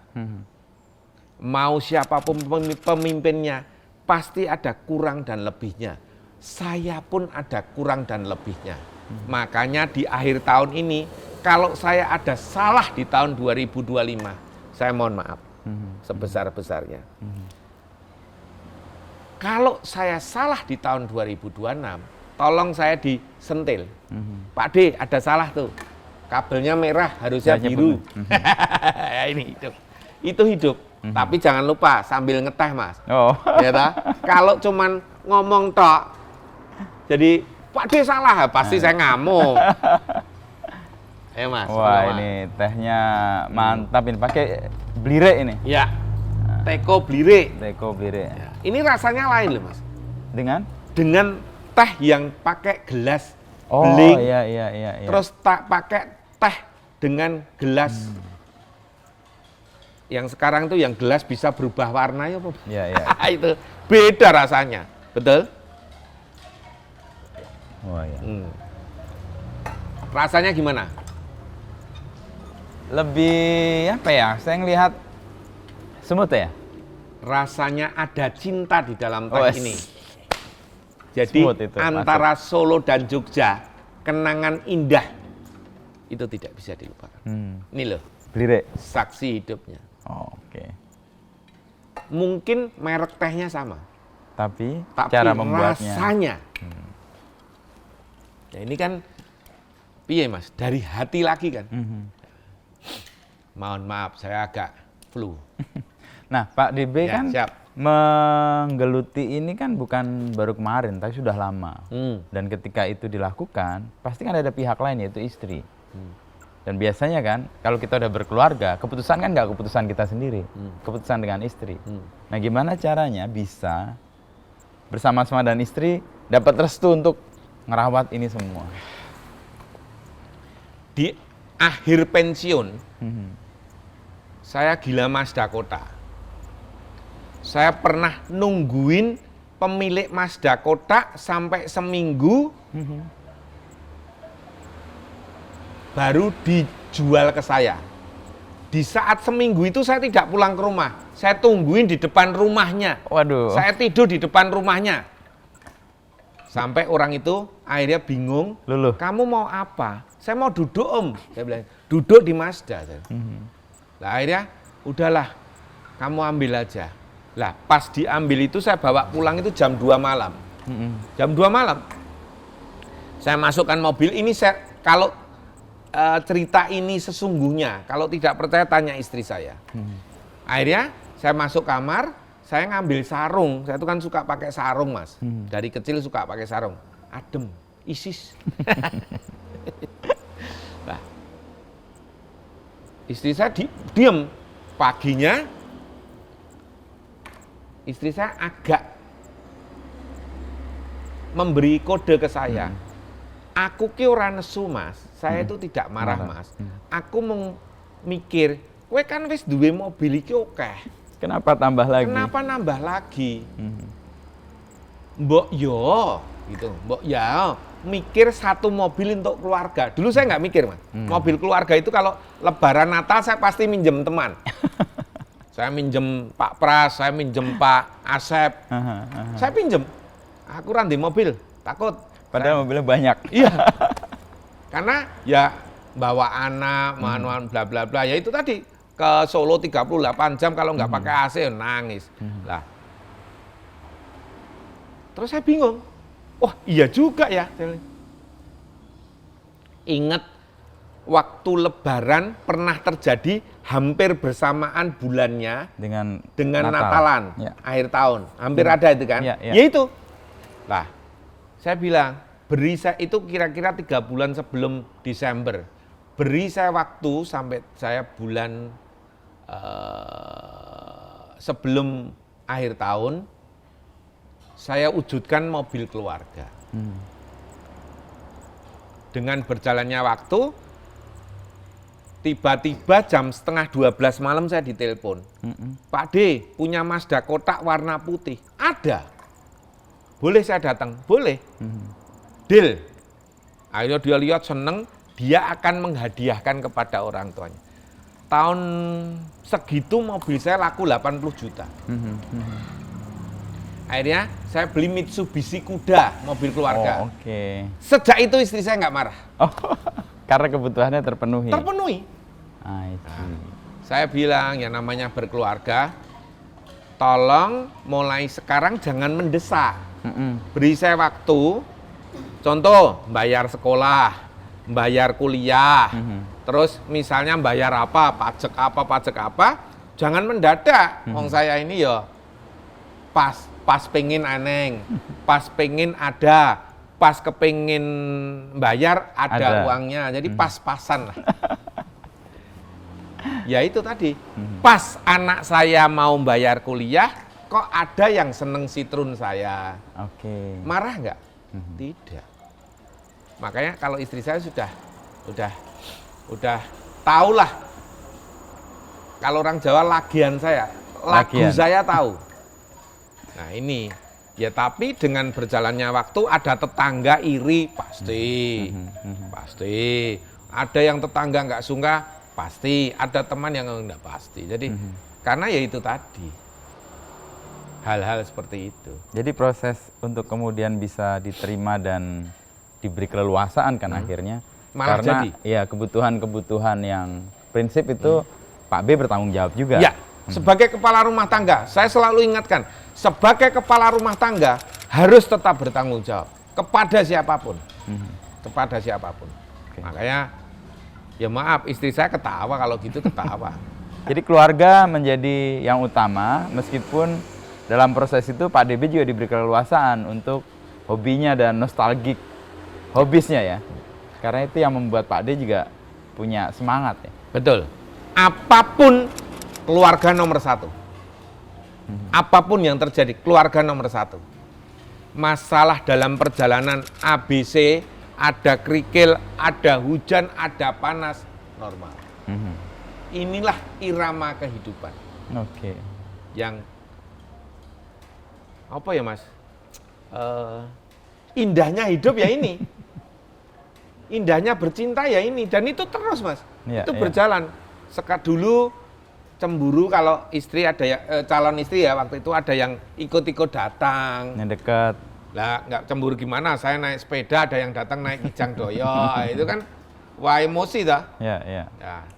Mau siapapun pemimpinnya, pasti ada kurang dan lebihnya. Saya pun ada kurang dan lebihnya. Makanya di akhir tahun ini, kalau saya ada salah di tahun 2025, saya mohon maaf sebesar-besarnya. Kalau saya salah di tahun 2026, tolong saya disentil. Pak D, ada salah tuh. Kabelnya merah, harusnya biru. Ini hidup. Itu hidup. Tapi jangan lupa sambil ngeteh, Mas. Oh. Ya ta? Kalau cuman ngomong tok, jadi Pak D salah, pasti saya ngamuk. Mas. Wah, ini tehnya mantap ini. Pakai blire ini. Ya. Teko blire. Teko blire. Ya. Ini rasanya lain loh, Mas. Dengan teh yang pakai gelas oh, beling. Iya. Terus tak pakai teh dengan gelas. Yang sekarang tuh yang gelas bisa berubah warna ya, Pak. Iya. Itu beda rasanya. Betul? Wah, iya. Rasanya gimana? Lebih apa ya? Saya ngelihat semut ya. Rasanya ada cinta di dalam teh ini. Jadi itu, antara masuk. Solo dan Jogja, kenangan indah itu tidak bisa dilupakan. Ini loh, blire. Saksi hidupnya. Oh, oke. Mungkin merek tehnya sama, tapi cara membuatnya. Rasanya. Ya ini kan, piye Mas? Dari hati lagi kan. Mohon maaf, saya agak flu. Nah, Pak DB Ya, kan siap. menggeluti ini kan bukan baru kemarin, tapi sudah lama. Dan ketika itu dilakukan, pasti kan ada pihak lain yaitu istri. Dan biasanya kan, kalau kita udah berkeluarga, keputusan kan nggak keputusan kita sendiri, keputusan dengan istri. Nah, gimana caranya bisa bersama-sama dan istri dapat restu untuk ngerawat ini semua? Di akhir pensiun, saya gila Mazda Kota. Saya pernah nungguin pemilik Mazda Kota sampai seminggu, baru dijual ke saya. Di saat seminggu itu saya tidak pulang ke rumah, saya tungguin di depan rumahnya. Waduh. Saya tidur di depan rumahnya. Sampai orang itu akhirnya bingung, Luluh. Kamu mau apa? Saya mau duduk Om. Saya bilang, duduk di Mazda. Lah akhirnya, udahlah, kamu ambil aja. Lah pas diambil itu saya bawa pulang itu jam 2 malam. Jam 2 malam. Saya masukkan mobil, ini saya, kalau cerita ini sesungguhnya, kalau tidak percaya tanya istri saya. Akhirnya saya masuk kamar, saya ngambil sarung. Saya itu kan suka pakai sarung, Mas. Dari kecil suka pakai sarung. Adem, ISIS. Nah, istri saya diem. Paginya, istri saya agak memberi kode ke saya. Aku ki ora nesu, Mas. Saya itu tidak marah, Mas. Aku mikir, kowe kan wis duwe mobil iki akeh. Kenapa tambah lagi? Kenapa nambah lagi? Mbok yo, gitu. Mbok ya mikir satu mobil untuk keluarga. Dulu saya nggak mikir, Mas. Mobil keluarga itu kalau Lebaran Natal saya pasti minjem teman. Saya minjem Pak Pras, saya minjem Pak Asep. Saya pinjem. Aku ranti mobil, takut. Padahal mobilnya banyak. Iya. Karena ya bawa anak, manual bla bla bla. Ya itu tadi ke Solo 38 jam kalau nggak pakai AC ya nangis. Lah. Terus saya bingung. Wah, iya juga ya. Ingat waktu Lebaran pernah terjadi hampir bersamaan bulannya dengan Natalan, akhir tahun. Hampir ada itu kan? Ya itu. Lah, saya bilang, beri saya itu kira-kira 3 bulan sebelum Desember. Beri saya waktu sampai saya bulan sebelum akhir tahun, saya wujudkan mobil keluarga. Dengan berjalannya waktu, tiba-tiba jam 11:30 malam saya ditelepon. Pak D, punya Mazda kotak warna putih. Ada. Boleh saya datang? Boleh. Deal. Akhirnya dia lihat seneng, dia akan menghadiahkan kepada orang tuanya. Tahun segitu mobil saya laku 80 juta. Akhirnya saya beli Mitsubishi Kuda, mobil keluarga. Sejak itu istri saya nggak marah. Karena kebutuhannya terpenuhi. Terpenuhi. Saya bilang yang namanya berkeluarga, tolong mulai sekarang jangan mendesak. Beri saya waktu, contoh bayar sekolah, bayar kuliah, terus misalnya bayar pajak apa, jangan mendadak. Wong saya ini ya pas pengen aneng, pas pengen ada, pas kepengin bayar ada uangnya, jadi pas-pasan lah. Ya itu tadi, pas anak saya mau bayar kuliah, kok ada yang seneng Citroen saya. Marah nggak? Tidak. Makanya kalau istri saya sudah tahu lah. Kalau orang Jawa lagian saya, lagu saya tahu. Nah ini, ya tapi dengan berjalannya waktu ada tetangga iri pasti, pasti. Ada yang tetangga nggak suka pasti, ada teman yang nggak pasti. Jadi karena ya itu tadi, hal-hal seperti itu. Jadi proses untuk kemudian bisa diterima dan diberi keleluasaan kan akhirnya. Malah karena jadi. Ya kebutuhan-kebutuhan yang prinsip itu Pak B bertanggung jawab juga. Ya. Sebagai kepala rumah tangga, saya selalu ingatkan, sebagai kepala rumah tangga harus tetap bertanggung jawab kepada siapapun, kepada siapapun. Makanya, ya maaf, istri saya ketawa kalau gitu ketawa. Jadi keluarga menjadi yang utama, meskipun dalam proses itu Pak DB juga diberi keleluasaan untuk hobinya dan nostalgik hobisnya ya. Karena itu yang membuat Pak D juga punya semangat ya. Betul. Apapun keluarga nomor 1. Apapun yang terjadi, keluarga nomor 1. Masalah dalam perjalanan ABC, ada kerikil, ada hujan, ada panas, normal. Inilah irama kehidupan. Yang, apa ya mas? Indahnya hidup ya ini. Indahnya bercinta ya ini. Dan itu terus mas. Itu berjalan. Sekat dulu, cemburu kalau istri ada ya, calon istri ya waktu itu ada yang ikut-ikut datang. Yang dekat. Lah nggak cemburu gimana? Saya naik sepeda ada yang datang naik kijang doyo. Itu kan wah emosi dah. Ya,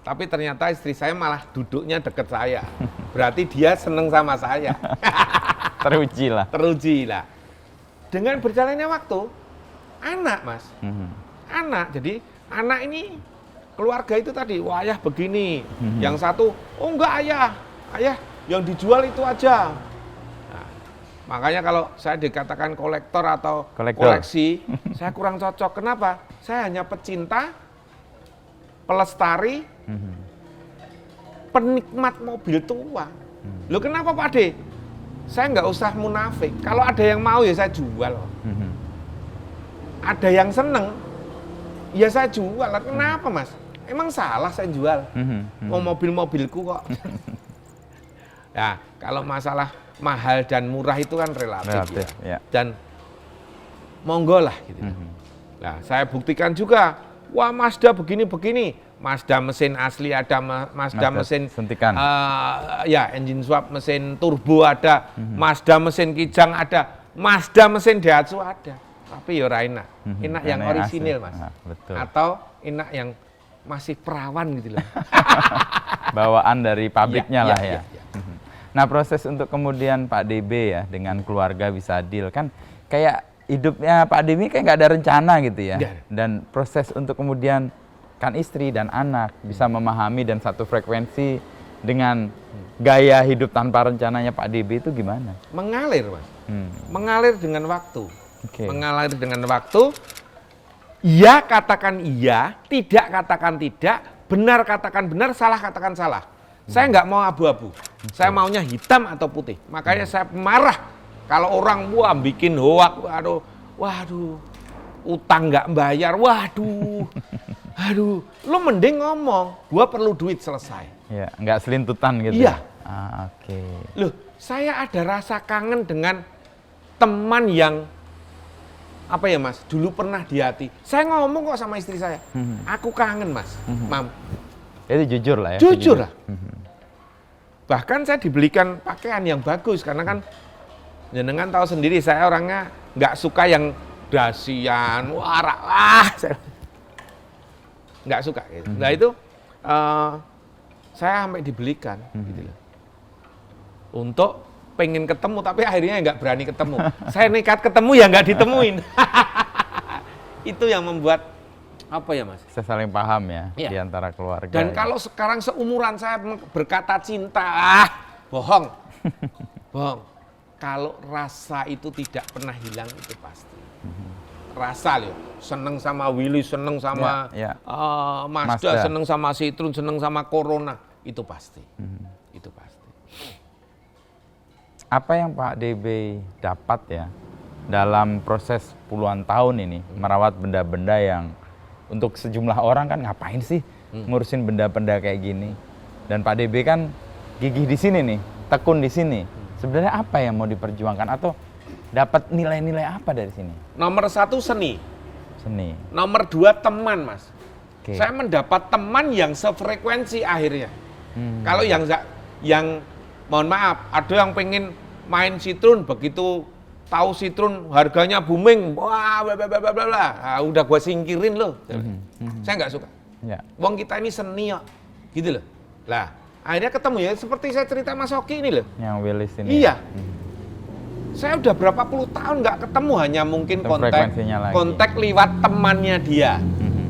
tapi ternyata istri saya malah duduknya deket saya. Berarti dia seneng sama saya. Teruji lah. Teruji lah. Dengan berjalannya waktu, anak mas, anak. Jadi anak ini keluarga itu tadi, wah ayah begini, yang satu, oh enggak ayah yang dijual itu aja. Nah, makanya kalau saya dikatakan kolektor atau koleksi, saya kurang cocok. Kenapa? Saya hanya pecinta, pelestari, penikmat mobil tua. Loh kenapa Pak De? Saya nggak usah munafik. Kalau ada yang mau ya saya jual. Ada yang seneng, ya saya jual. Kenapa mas? Emang salah saya jual? Mau mobil-mobilku kok. Ya, kalau masalah mahal dan murah itu kan relatif ya. Dan monggo lah gitu. Nah, saya buktikan juga, wah Mazda begini-begini, Mazda mesin asli, ada Mazda mesin suntikan. Ya engine swap, mesin turbo ada, Mazda mesin kijang ada, Mazda mesin Daihatsu ada. Tapi ya ora enak. Enak yang orisinil, Mas. Betul. Atau enak yang masih perawan gitu loh. Bawaan dari pabriknya lah ya. Ya. Nah, proses untuk kemudian Pak DB ya dengan keluarga bisa deal kan kayak hidupnya Pak DB kayak nggak ada rencana gitu ya. Dan proses untuk kemudian kan istri dan anak bisa memahami dan satu frekuensi dengan gaya hidup tanpa rencananya Pak DB itu gimana? Mengalir, Mas. Mengalir dengan waktu. Okay. Mengalir dengan waktu. Iya katakan iya, tidak katakan tidak, benar katakan benar, salah katakan salah. Saya nggak mau abu-abu. Saya maunya hitam atau putih. Makanya saya marah kalau orang bikin hoak, waduh, utang nggak bayar, waduh, lu mending ngomong, gua perlu duit selesai. Ya, nggak selintutan gitu. Iya. Oke. Loh, saya ada rasa kangen dengan teman yang apa ya, Mas, dulu pernah di hati. Saya ngomong kok sama istri saya, aku kangen, Mas, Mam. Itu jujur lah ya. Jujur lah. Bahkan saya dibelikan pakaian yang bagus karena kan jenengan tahu sendiri saya orangnya nggak suka yang dasian, saya nggak suka. Gitu. Nah itu saya sampai dibelikan, gitu loh. Untuk pengen ketemu tapi akhirnya nggak berani ketemu. Saya nekat ketemu ya nggak ditemuin. Itu yang membuat apa ya, Mas? Saya saling paham ya, Iya. di antara keluarga. Dan ya. kalau sekarang seumuran saya berkata cinta, bohong. Bohong. Kalau rasa itu tidak pernah hilang itu pasti. Rasa loh, seneng sama Willy, seneng sama Mazda, seneng sama Citroen, seneng sama Corona, itu pasti. Itu pasti. Apa yang Pak DB dapat ya dalam proses puluhan tahun ini merawat benda-benda yang untuk sejumlah orang kan ngapain sih ngurusin benda-benda kayak gini? Dan Pak DB kan gigih di sini nih, tekun di sini. Sebenarnya apa yang mau diperjuangkan atau dapat nilai-nilai apa dari sini? Nomor 1 seni. Seni. Nomor 2 teman, Mas. Oke. Saya mendapat teman yang sefrekuensi akhirnya. Kalau yang mohon maaf, ada yang pengen main Citroen, begitu tahu Citroen harganya booming, wah bla bla bla bla bla. Nah, udah gua singkirin loh. Saya nggak suka. Ya. Wong kita ini seni kok. Gitu loh. Lah, akhirnya ketemu ya seperti saya cerita Mas Oki ini loh. Yang Willis ini. Iya. Saya udah berapa puluh tahun nggak ketemu, hanya mungkin kontak lewat temannya dia.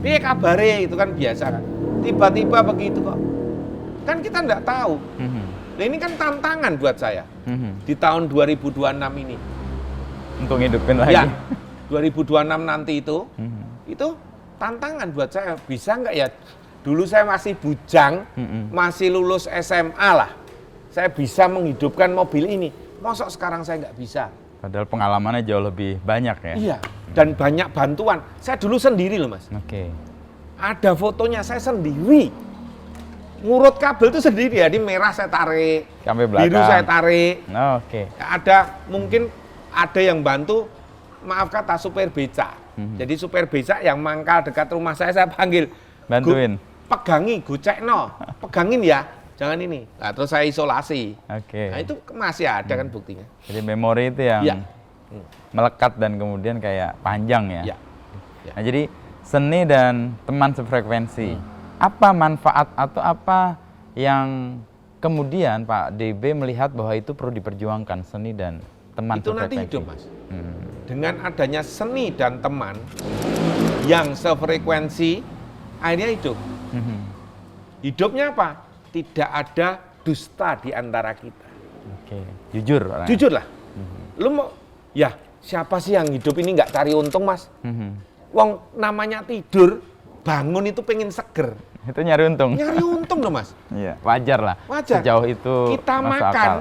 Dia kabare itu kan biasa kan. Tiba-tiba begitu kok. Kan kita nggak tahu. Nah ini kan tantangan buat saya di tahun 2026 ini. Untuk ngidupin lagi. Ya, 2026 nanti itu tantangan buat saya. Bisa nggak ya? Dulu saya masih bujang, masih lulus SMA lah. Saya bisa menghidupkan mobil ini. Mosok sekarang saya nggak bisa. Padahal pengalamannya jauh lebih banyak ya. Iya, dan banyak bantuan. Saya dulu sendiri loh, Mas. Oke. Ada fotonya saya sendiri. Ngurut kabel itu sendiri ya, di merah saya tarik, sampai belakang. biru saya tarik. Oke. Ada mungkin ada yang bantu, maaf kata supir becak. Jadi supir becak yang mangkal dekat rumah saya panggil. Bantuin. Pegangi, gocekno, pegangin ya, jangan ini. Nah, terus saya isolasi. Oke. Nah itu masih ada kan buktinya. Jadi memori itu yang Ya. melekat dan kemudian kayak panjang ya. Ya. Nah, jadi seni dan teman sefrekuensi. Apa manfaat atau apa yang kemudian Pak DB melihat bahwa itu perlu diperjuangkan, seni dan teman Itu sefrekuensi? nanti hidup, Mas. Dengan adanya seni dan teman yang sefrekuensi, akhirnya hidup. Hidupnya apa? Tidak ada dusta di antara kita. Oke, jujur. orangnya. Jujur lah. Lu mau, ya siapa sih yang hidup ini nggak cari untung, Mas? Wong namanya tidur, bangun itu pengen seger. Itu nyari untung. Nyari untung loh, Mas. Iya, wajar lah. Wajar. Sejauh itu Kita masuk makan, akal.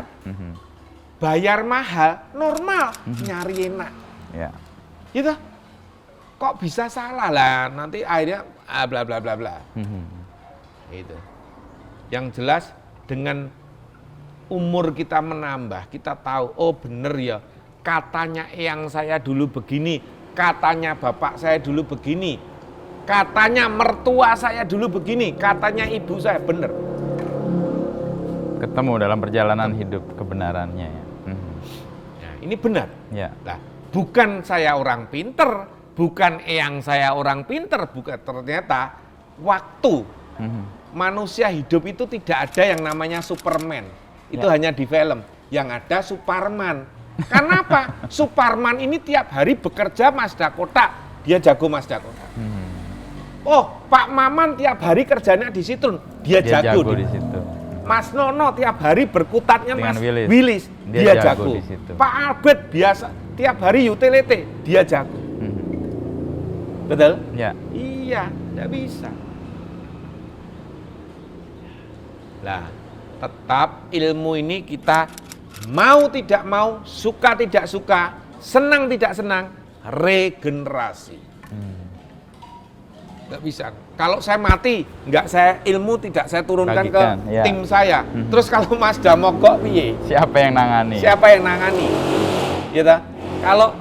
bayar mahal, normal, nyari enak. Ya. Gitu. Kok bisa salah lah, nanti akhirnya bla bla bla bla. Itu. Yang jelas dengan umur kita menambah, kita tahu, oh bener ya, katanya eyang saya dulu begini, katanya bapak saya dulu begini. Katanya mertua saya dulu begini, katanya ibu saya, bener. Ketemu dalam perjalanan hidup kebenarannya ya. Nah, ini benar. Ya. Nah, bukan saya orang pinter, bukan eyang saya orang pinter, bukan, ternyata waktu manusia hidup itu tidak ada yang namanya Superman. Itu hanya di film. Yang ada Superman. Karena apa? Superman ini tiap hari bekerja Mazda kotak, dia jago Mazda kotak. Oh, Pak Maman tiap hari kerjanya di situ, dia jago di situ. Mas Nono tiap hari berkutatnya Dengan Mas Willis. dia jago. di situ. Pak Albert biasa tiap hari utility, dia jago. Betul? Ya. Iya, tidak bisa. Lah, tetap ilmu ini kita mau tidak mau, suka tidak suka, senang tidak senang, regenerasi. Nggak bisa. Kalau saya mati, saya ilmu tidak saya turunkan Bagikan, ke tim saya. Terus kalau Mazda mogok piye? Siapa yang nangani? Siapa yang nangani? Gitu. Kalau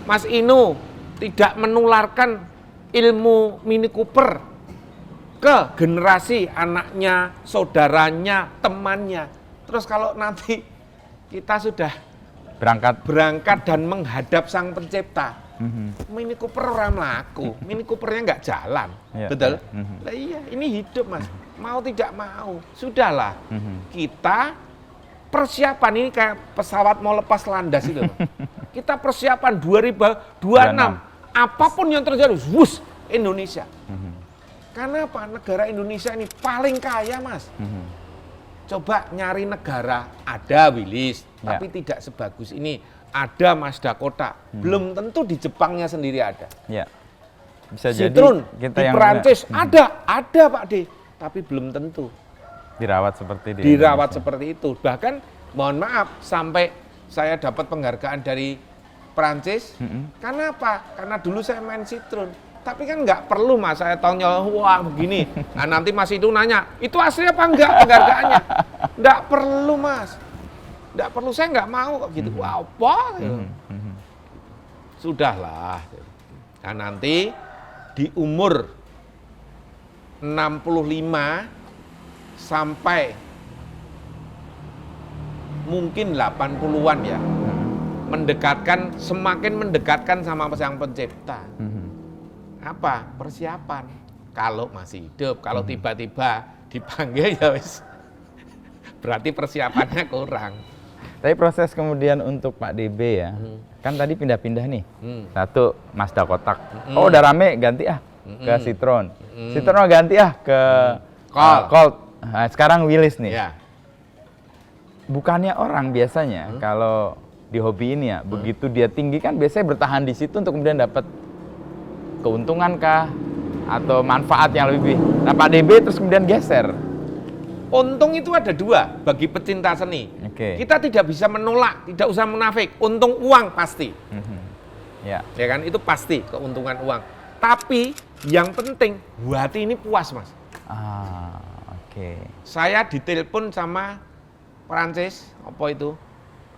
Mas Inu tidak menularkan ilmu Mini Cooper ke generasi anaknya, saudaranya, temannya. Terus kalau nanti kita sudah berangkat dan menghadap Sang Pencipta, Mini Cooper orang laku, Mini Coopernya nggak jalan, betul? Lah iya, ini hidup Mas. Mau tidak mau, sudahlah. Kita persiapan ini kayak pesawat mau lepas landas itu. Kita persiapan 2026. Apapun yang terjadi, wus Indonesia. Karena apa? Negara Indonesia ini paling kaya Mas. Coba nyari negara, ada Willis, tapi tidak sebagus ini. Ada Mazda kotak, belum tentu di Jepangnya sendiri ada. Ya. Bisa Citroen jadi kita di yang Perancis ada Pak D, tapi belum tentu dirawat seperti seperti itu. Bahkan mohon maaf sampai saya dapat penghargaan dari Perancis. Karena apa? Karena dulu saya main Citroen. Tapi kan nggak perlu Mas, saya tanya, wah begini. Nah nanti Mas itu nanya, itu asli apa enggak penghargaannya? Nggak perlu Mas. Nggak perlu, saya nggak mau gitu. Wah, apa? Sudahlah. Nah nanti di umur 65 sampai mungkin 80-an ya, semakin mendekatkan sama Sang Pencipta. Apa? Persiapan. Kalau masih hidup, kalau tiba-tiba dipanggil ya wis, berarti persiapannya kurang. Tapi proses kemudian untuk Pak DB ya, kan tadi pindah-pindah nih. Satu Mazda kotak. Oh udah rame, ganti ke Citroen. Citroen ganti ke Colt. Nah, sekarang Willis nih. Ya. Bukannya orang biasanya kalau di hobi ini ya, begitu dia tinggi kan biasanya bertahan di situ untuk kemudian dapat keuntungan kah atau manfaat yang lebih. Nah Pak DB terus kemudian geser. Untung itu ada dua bagi pecinta seni. Kita tidak bisa menolak, tidak usah munafik. Untung uang pasti. Ya kan, itu pasti keuntungan uang. Tapi yang penting hati ini puas Mas. Saya ditelepon sama Perancis,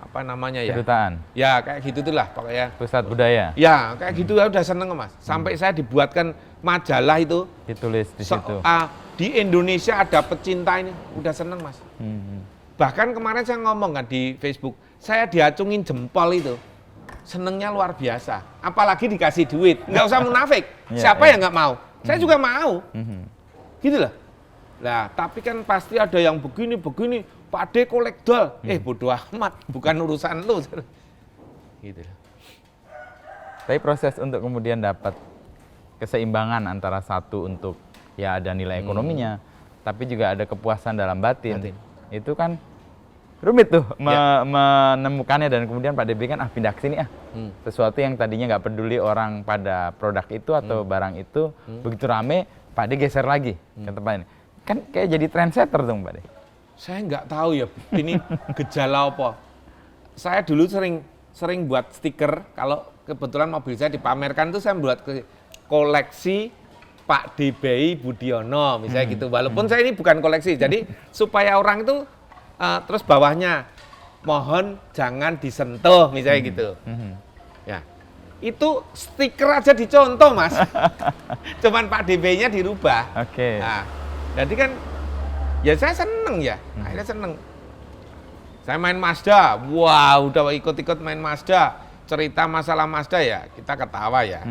apa namanya ya? Kedutaan. Ya kayak gitu itulah pokoknya. Pusat budaya. Ya kayak gitu ya udah seneng Mas. Sampai saya dibuatkan majalah itu. Ditulis di situ. Di Indonesia ada pecinta ini, udah seneng Mas. Bahkan kemarin saya ngomong kan di Facebook, saya diacungin jempol itu, senengnya luar biasa. Apalagi dikasih duit, nggak usah munafik. Siapa yang nggak mau? Saya juga mau. Gitu loh. Nah, tapi kan pasti ada yang begini, Pak D kolektor. Bodoh amat, bukan urusan lu. Gitu loh. Tapi proses untuk kemudian dapat keseimbangan antara satu untuk ya ada nilai ekonominya, tapi juga ada kepuasan dalam batin. Itu kan rumit tuh menemukannya, dan kemudian Pak DB kan pindah ke sini sesuatu yang tadinya nggak peduli orang pada produk itu atau barang itu, begitu rame Pak D geser lagi ke tempat ini. Kan kayak jadi trendsetter dong Pak D. Saya nggak tahu ya ini gejala apa. Saya dulu sering buat stiker, kalau kebetulan mobil saya dipamerkan tuh saya buat koleksi Pak DBI Budiono misalnya gitu. Walaupun saya ini bukan koleksi, jadi supaya orang itu terus bawahnya mohon jangan disentuh misalnya gitu. Ya, Itu stiker aja dicontoh, Mas. Cuman Pak DB-nya dirubah. Oke. Nah, jadi kan ya saya seneng ya. Akhirnya seneng. Saya main Mazda. Wah, udah ikut-ikut main Mazda. Cerita masalah Mazda ya, kita ketawa ya.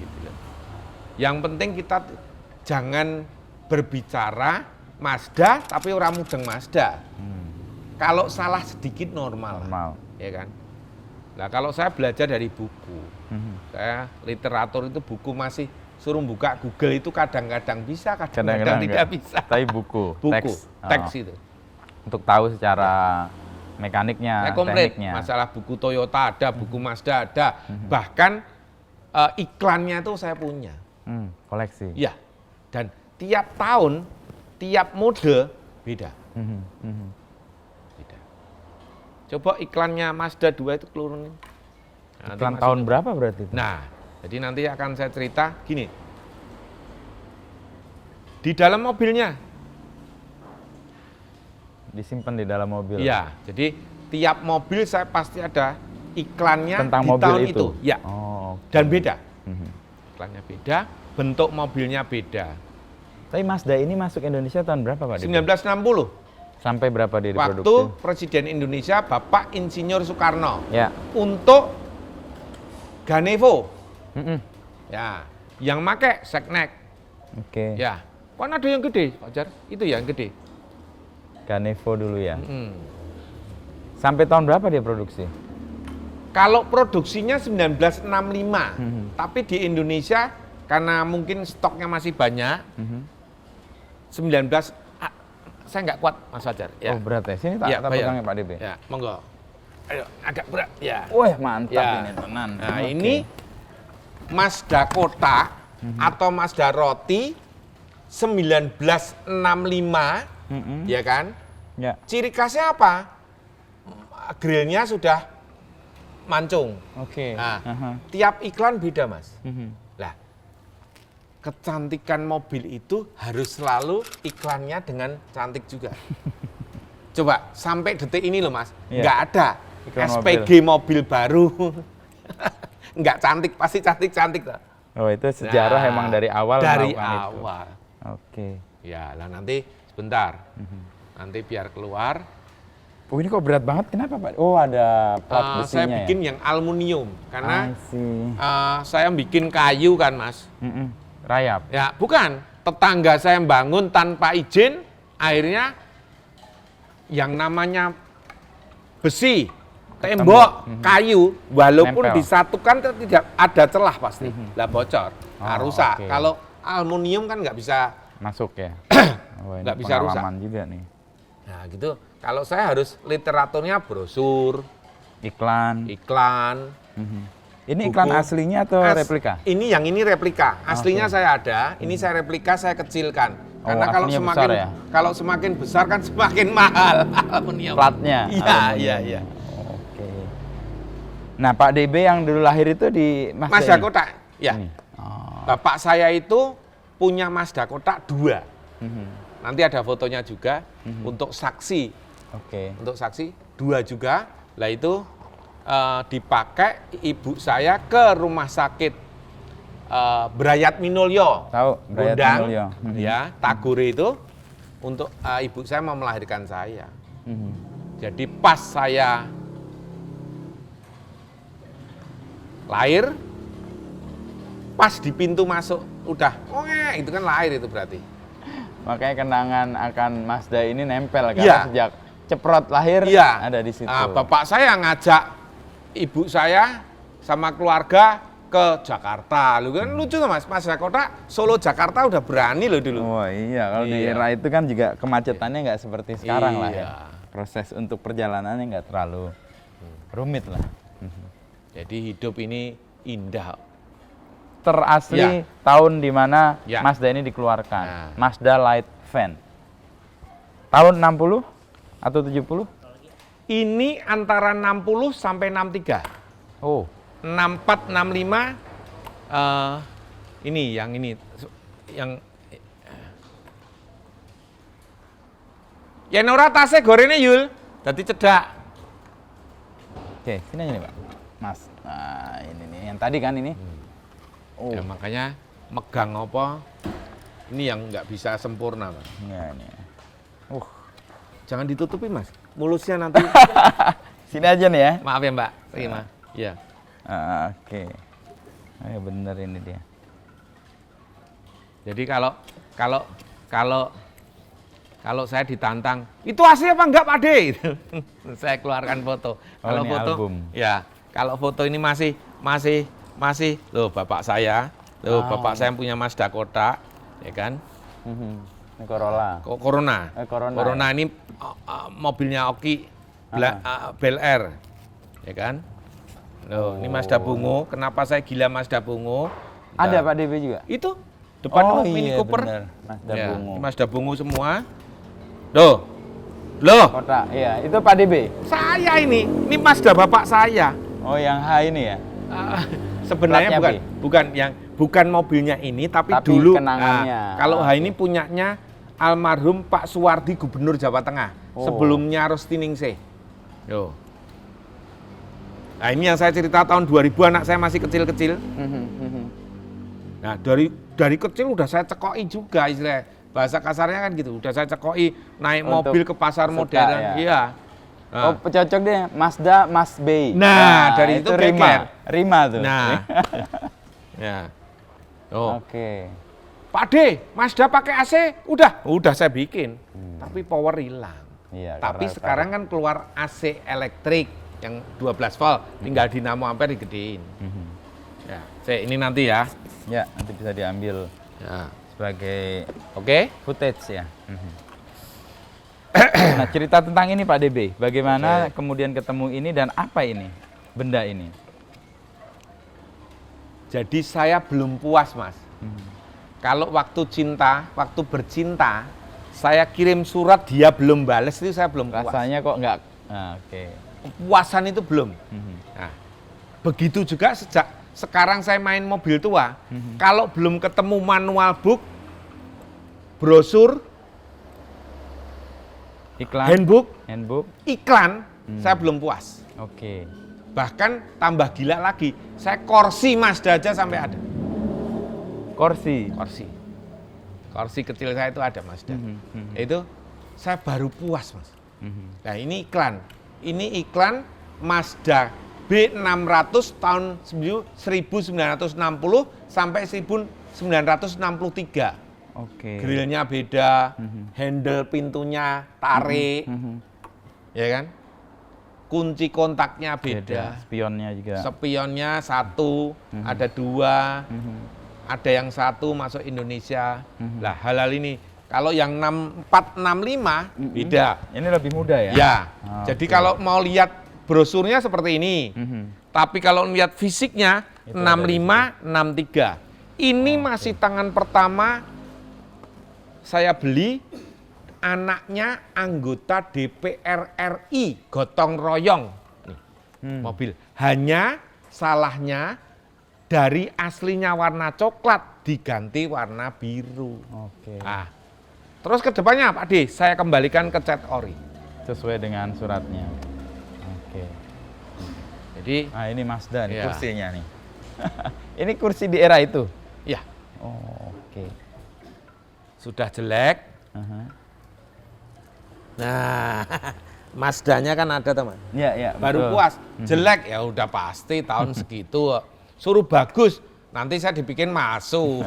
Gitu loh. Yang penting kita jangan berbicara Mazda tapi orang mudeng Mazda. Kalau salah sedikit normal. Ya kan? Nah, kalau saya belajar dari buku. Saya literatur itu buku masih suruh buka Google itu kadang-kadang bisa, kadang-kadang tidak bisa. Tapi buku, teks itu. Untuk tahu secara mekaniknya, saya komplit. tekniknya. Masalah buku Toyota ada, buku Mazda ada. Bahkan iklannya itu saya punya. Koleksi. Ya, dan tiap tahun, tiap mode beda. Beda. Coba iklannya Mazda 2 itu keluarin. Iklan tahun berapa berarti itu? Nah, jadi nanti akan saya cerita gini. Di dalam mobilnya. Disimpan di dalam mobil. Iya, jadi tiap mobil saya pasti ada iklannya tentang di mobil tahun itu. Ya. Oh, okay. Dan beda. Iklannya beda, bentuk mobilnya beda. Tapi Mazda ini masuk Indonesia tahun berapa, Pak? 1960. Sampai berapa dia diproduksi? Waktu Presiden Indonesia Bapak Insinyur Soekarno. Ya. Untuk Ganevo. Ya, yang make Seknek. Oke. Ya. Kan ada yang gede, Pak Jar. Itu yang gede. Ganevo dulu ya. Sampai tahun berapa dia produksi? Kalau produksinya 1965, tapi di Indonesia karena mungkin stoknya masih banyak, 19 saya nggak kuat, Mas Fajar. Ya. Oh berat ya, sini tak pegangnya Pak DB. Ya, monggo. Ayo, agak berat. Ya. Wah mantap Ya. ini tenan. Nah Oke. ini Mazda kotak atau Mazda roti 1965, ya kan? Ya. Ciri khasnya apa? Grillnya sudah mancung. Oke. Nah, tiap iklan beda, Mas. Lah, kecantikan mobil itu harus selalu iklannya dengan cantik juga. Coba sampai detik ini loh, Mas, nggak ada Iklan SPG mobil baru. Nggak cantik, pasti cantik-cantik lah. Oh itu sejarah emang dari awal. Dari melakukan awal. Itu. Oke. Ya, lah nanti sebentar. Nanti biar keluar. Oh ini kok berat banget, kenapa Pak? Oh ada plat besinya Saya bikin yang aluminium karena I see. saya bikin kayu kan, Mas. Rayap. Ya, bukan. Tetangga saya bangun tanpa izin, akhirnya yang namanya besi, tembok, kayu, walaupun Nempel. disatukan tidak ada celah pasti. Lah bocor, rusak. oke. Kalau aluminium kan nggak bisa Masuk ya. Oh, ini nggak bisa rusak. pengalaman juga nih. Nah gitu. Kalau saya harus literaturnya brosur, Iklan. iklan. Ini buku. iklan aslinya atau replika? Ini yang ini replika. Aslinya saya ada. Ini saya replika, saya kecilkan. Oh, Karena kalau aslinya semakin besar ya? kalau semakin besar kan semakin mahal aluminium. Platnya. Iya, aluminium. iya. Oke. Nah Pak DB yang dulu lahir itu di Mazda ini? kotak. Ya. Ini. Oh. Bapak saya itu punya Mazda kotak 2. Nanti ada fotonya juga untuk saksi. Oke. Untuk saksi 2 juga. Lah itu dipakai ibu saya ke rumah sakit Brayat Minulyo. Tahu, Brayat Gondang, Minulyo. ya, Tagore itu untuk ibu saya mau melahirkan saya. Jadi pas saya lahir, pas di pintu masuk udah, itu kan lahir itu berarti. Makanya kenangan akan Mazda ini nempel karena Iya. sejak ceprot lahir Iya. ada di situ. Bapak saya ngajak ibu saya sama keluarga ke Jakarta. Lu kan lucu tuh Mas, Mazda kotak Solo Jakarta udah berani loh dulu. Oh iya, kalau di Iya. era itu kan juga kemacetannya nggak seperti sekarang lah ya. Iya. Proses untuk perjalanannya nggak terlalu rumit lah. Jadi hidup ini indah. Terasli Ya. tahun di mana Ya. Mazda ini dikeluarkan. Nah. Mazda Light Van. Tahun 60 atau 70? Ini antara 60 sampai 63. Oh, 64, 65 ini yang yen ora tasnya gorene Yul, dadi cedak. oke, sini aja nih Pak. Mas. Nah, ini nih yang tadi kan ini. Oh. Ya makanya megang apa ini yang nggak bisa sempurna, Mas. Ya, ini. Jangan ditutupi, Mas. Mulusnya nanti. Sini aja nih ya. Maaf ya, Mbak. Terima. Iya. Oke. Oh, bener ini dia. Jadi kalau saya ditantang, itu asli apa enggak, Pak De? Saya keluarkan foto. Kalau ini foto, album. ya. Kalau foto ini masih, loh bapak saya, bapak saya punya Mazda kotak, ya kan? Ini Corolla. Corona. Corona ini mobilnya Oki Bel Air, ya kan? Loh, ini Mazda Bungo. Kenapa saya gila Mazda Bungo? Ada Pak DB juga? Itu depan Mini iya, Cooper. Bener. Mazda Ya, Bungo. Mazda Bungo semua. Loh, Kota, iya. Itu Pak DB? saya ini Mazda bapak saya. Oh, yang H ini ya? Sebenarnya Platnya bukan mobilnya ini, tapi Tapi dulu. kenangannya. Kalau H ini punyanya almarhum Pak Suwardi, Gubernur Jawa Tengah, sebelumnya Rostiningsih. Yo. Nah, ini yang saya cerita tahun 2000, anak saya masih kecil-kecil. Nah, dari kecil udah saya cekoki juga istilahnya. Bahasa kasarnya kan gitu, udah saya cekoki naik mobil ke pasar modern. Ya. Iya. Nah. Oh, cocok deh, Mazda Mas Bay. Nah, dari itu Rima. Rima tuh. Nah. Ya. Oke. Pak De, Mazda pakai AC? Udah saya bikin. Tapi power hilang. Iya, Tapi sekarang kan keluar AC elektrik yang 12 volt, tinggal dinamo ampere digedein. Ya, ini nanti ya. Ya, nanti bisa diambil Ya. sebagai Oke? footage ya. Nah, cerita tentang ini Pak DB, bagaimana kemudian ketemu ini dan apa ini? Benda ini. Jadi saya belum puas, Mas. Kalau waktu bercinta, saya kirim surat dia belum bales, itu saya belum puas. Rasanya kok enggak. Nah, oke. Puasan itu belum. Nah, begitu juga sejak sekarang saya main mobil tua, kalau belum ketemu manual book, brosur, Iklan, handbook. iklan, saya belum puas. Oke. Bahkan tambah gila lagi, saya kursi Mazda aja sampai ada. Kursi. Kursi kecil saya itu ada Mazda. Itu saya baru puas, Mas. Nah, ini iklan. Ini iklan Mazda B600 tahun 1960 sampai 1963. Oke. Grillnya beda, handle pintunya tarik, ya kan? Kunci kontaknya beda. Spionnya juga. Spionnya satu, ada dua, ada yang satu masuk Indonesia. Lah halal ini. Kalau yang 6465 beda. Ini lebih mudah ya? Ya. Jadi kalau mau lihat brosurnya seperti ini. Tapi kalau lihat fisiknya 6563. Ini masih tangan pertama saya beli, anaknya anggota DPR RI, gotong royong. Nih, mobil. Hanya salahnya dari aslinya warna coklat diganti warna biru. Oke. Ah. Terus ke depannya Pak D, saya kembalikan ke cat ori. Sesuai dengan suratnya. Oke. Jadi, Ini Mazda nih Ya. kursinya nih. Ini kursi di era itu? ya Oh, oke. sudah jelek. Nah, Mazdanya kan ada teman. Ya, Baru betul. puas. Jelek ya udah pasti tahun segitu. Suruh bagus, nanti saya dibikin masuk.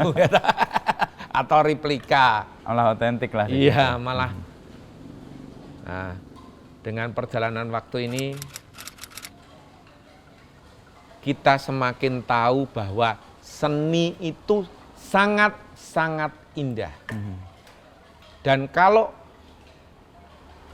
Atau replika. Malah otentik lah. Iya, malah. Nah, dengan perjalanan waktu ini, kita semakin tahu bahwa seni itu sangat-sangat indah. Dan kalau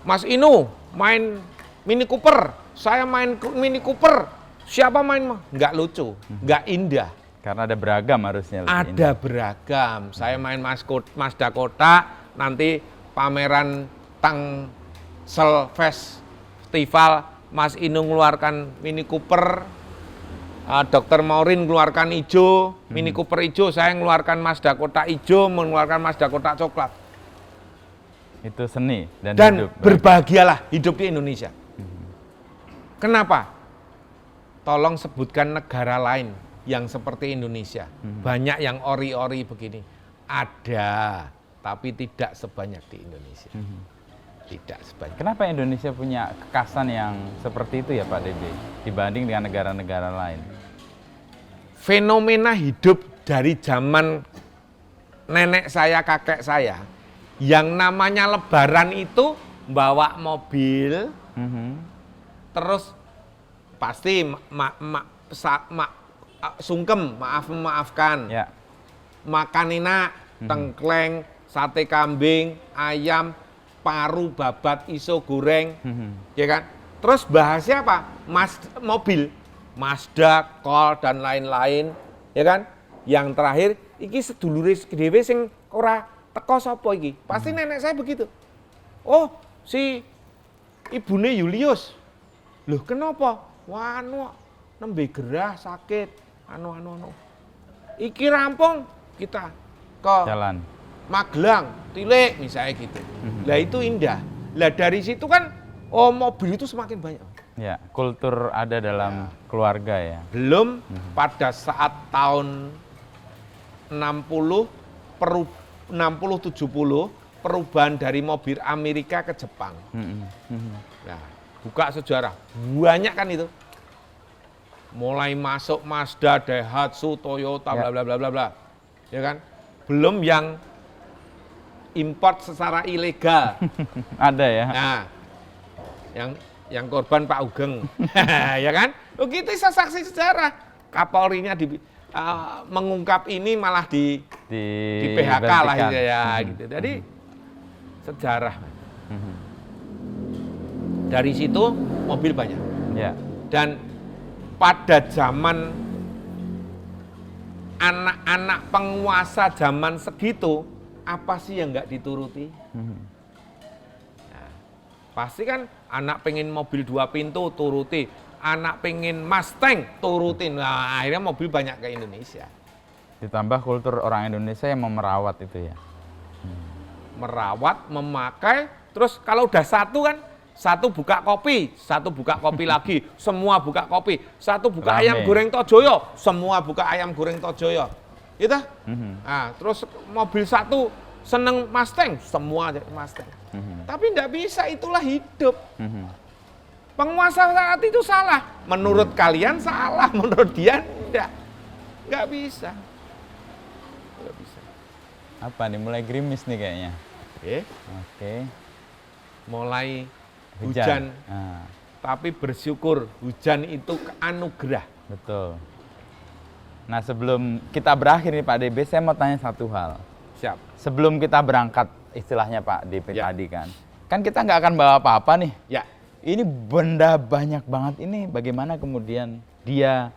Mas Inu main Mini Cooper, saya main Mini Cooper, siapa main? Nggak lucu, nggak indah. Karena ada beragam harusnya. Ada beragam. Saya main Mazda kotak, nanti pameran Tangsel Festival, Mas Inu ngeluarkan Mini Cooper, Dr. Maureen ngeluarkan hijau, Mini Cooper hijau, saya ngeluarkan Mazda kotak hijau, mengeluarkan Mazda kotak coklat. Itu seni dan hidup. Berbahagialah hidup di Indonesia. Kenapa? tolong sebutkan negara lain yang seperti Indonesia. Banyak yang ori-ori begini. Ada, tapi tidak sebanyak di Indonesia. Tidak sebanyak. Kenapa Indonesia punya kekasan yang seperti itu ya Pak DB dibanding dengan negara-negara lain? Fenomena hidup dari zaman nenek saya, kakek saya, yang namanya lebaran itu bawa mobil, terus pasti sungkem, maafkan, Ya. makan enak, tengkleng, sate kambing, ayam, paru, babat, iso goreng, ya kan? Terus bahasnya apa? Mobil, Mazda, Col dan lain-lain, ya kan? Yang terakhir, iki sedulure dhewe sing ora teko sapa iki? Pasti nenek saya begitu. Oh, si ibune Julius. Loh, kenapa? Wah, nembe gerah sakit, anu. Iki rampung kita ke Jalan. Magelang, Tilik misalnya gitu. Lah itu indah. Lah dari situ kan, oh mobil itu semakin banyak. Ya, kultur ada dalam keluarga ya. Belum pada saat tahun 60, 70 perubahan dari mobil Amerika ke Jepang. Nah, buka sejarah, banyak kan itu. Mulai masuk Mazda, Daihatsu, Toyota, bla bla bla bla bla. Ya kan? Belum yang import secara ilegal. Ada ya. Nah, yang korban Pak Ugeng. Ya kan? Begitu saksi sejarah. Kapolrinya mengungkap ini malah di PHK lah ya gitu. Jadi sejarah. Dari situ mobil banyak. Ya. Dan pada zaman anak-anak penguasa zaman segitu, apa sih yang nggak dituruti? Nah, pasti kan anak pengen mobil 2 pintu turuti, anak pengen Mustang turutin. Nah, akhirnya mobil banyak ke Indonesia. Ditambah kultur orang Indonesia yang memerawat itu ya. Merawat, memakai, terus kalau udah satu kan, satu buka kopi lagi, semua buka kopi. Satu buka Rame. ayam goreng Tojoyo, semua buka ayam goreng Tojoyo. Gitu? Nah, terus mobil satu seneng Mustang, semua Mustang. Tapi enggak bisa, itulah hidup. Penguasa saat itu salah. Menurut kalian salah, menurut dia enggak bisa. Enggak bisa. Apa nih, mulai gerimis nih kayaknya. Oke. Mulai hujan. Tapi bersyukur hujan itu anugerah. Betul. Nah, sebelum kita berakhir nih Pak DB, saya mau tanya satu hal. Siap. Sebelum kita berangkat, istilahnya Pak DB Ya. tadi kan kita nggak akan bawa apa-apa nih. Ya. Ini benda banyak banget ini, bagaimana kemudian dia,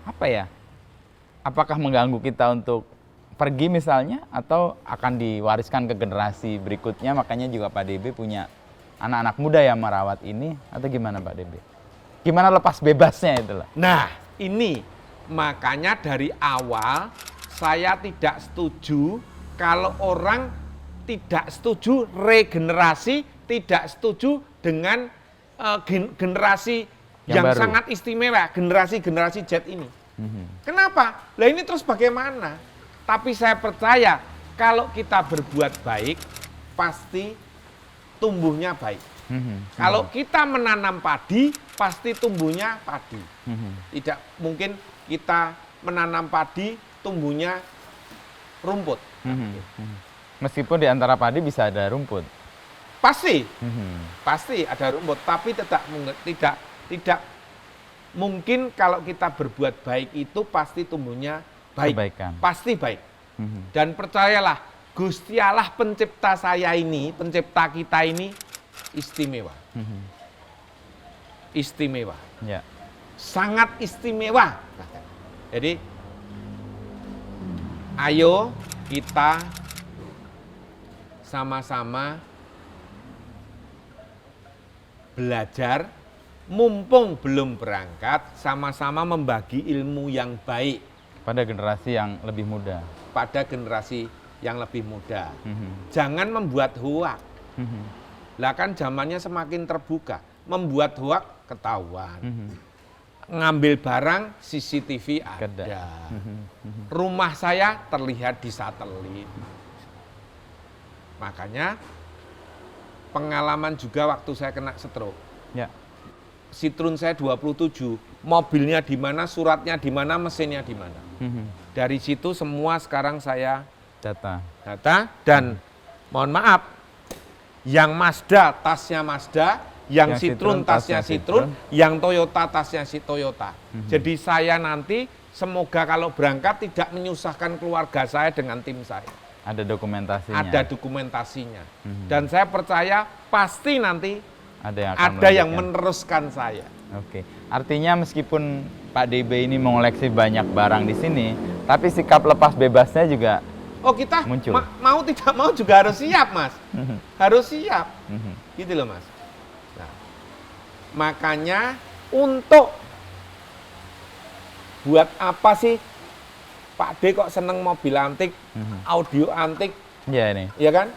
apa ya, apakah mengganggu kita untuk pergi misalnya, atau akan diwariskan ke generasi berikutnya, makanya juga Pak DB punya anak-anak muda yang merawat ini, atau gimana Pak DB? Gimana lepas bebasnya itu lah? Nah, ini makanya dari awal saya tidak setuju kalau orang tidak setuju regenerasi, tidak setuju dengan generasi yang baru. sangat istimewa, generasi Z ini. Kenapa? Lah ini terus bagaimana? Tapi saya percaya kalau kita berbuat baik, pasti tumbuhnya baik. Kalau kita menanam padi, pasti tumbuhnya padi. Tidak mungkin kita menanam padi, tumbuhnya rumput. Meskipun di antara padi bisa ada rumput. Pasti ada rumput, tapi tidak mungkin kalau kita berbuat baik itu pasti tumbuhnya baik. Kebaikan. Pasti baik. Dan percayalah, Gusti Allah pencipta saya ini, pencipta kita ini istimewa. Istimewa. Ya. Sangat istimewa. Jadi, ayo kita sama-sama belajar, mumpung belum berangkat, sama-sama membagi ilmu yang baik Pada generasi yang lebih muda. pada generasi yang lebih muda. Jangan membuat hoak. Lah kan zamannya semakin terbuka. Membuat hoak ketahuan. ngambil barang CCTV Ada. ada. Rumah saya terlihat di satelit. Makanya pengalaman juga waktu saya kena stroke. Ya. Citroen saya 27, mobilnya di mana, suratnya di mana, mesinnya di mana. Dari situ semua sekarang saya Data. dan mohon maaf, yang Mazda tasnya Mazda, yang Citroen tasnya Citroen, yang Toyota tasnya si Toyota. Jadi saya nanti semoga kalau berangkat tidak menyusahkan keluarga saya dengan tim saya. Ada dokumentasinya. Ada dokumentasinya. Dan saya percaya pasti nanti ada yang meneruskan saya. Oke. Artinya meskipun Pak DB ini mengoleksi banyak barang di sini, tapi sikap lepas bebasnya juga Kita muncul. Mau tidak mau juga harus siap, Mas. Harus siap. Gitu loh, Mas. Nah, makanya untuk buat apa sih Pak D kok seneng mobil antik, audio antik, Iya ini. ya kan?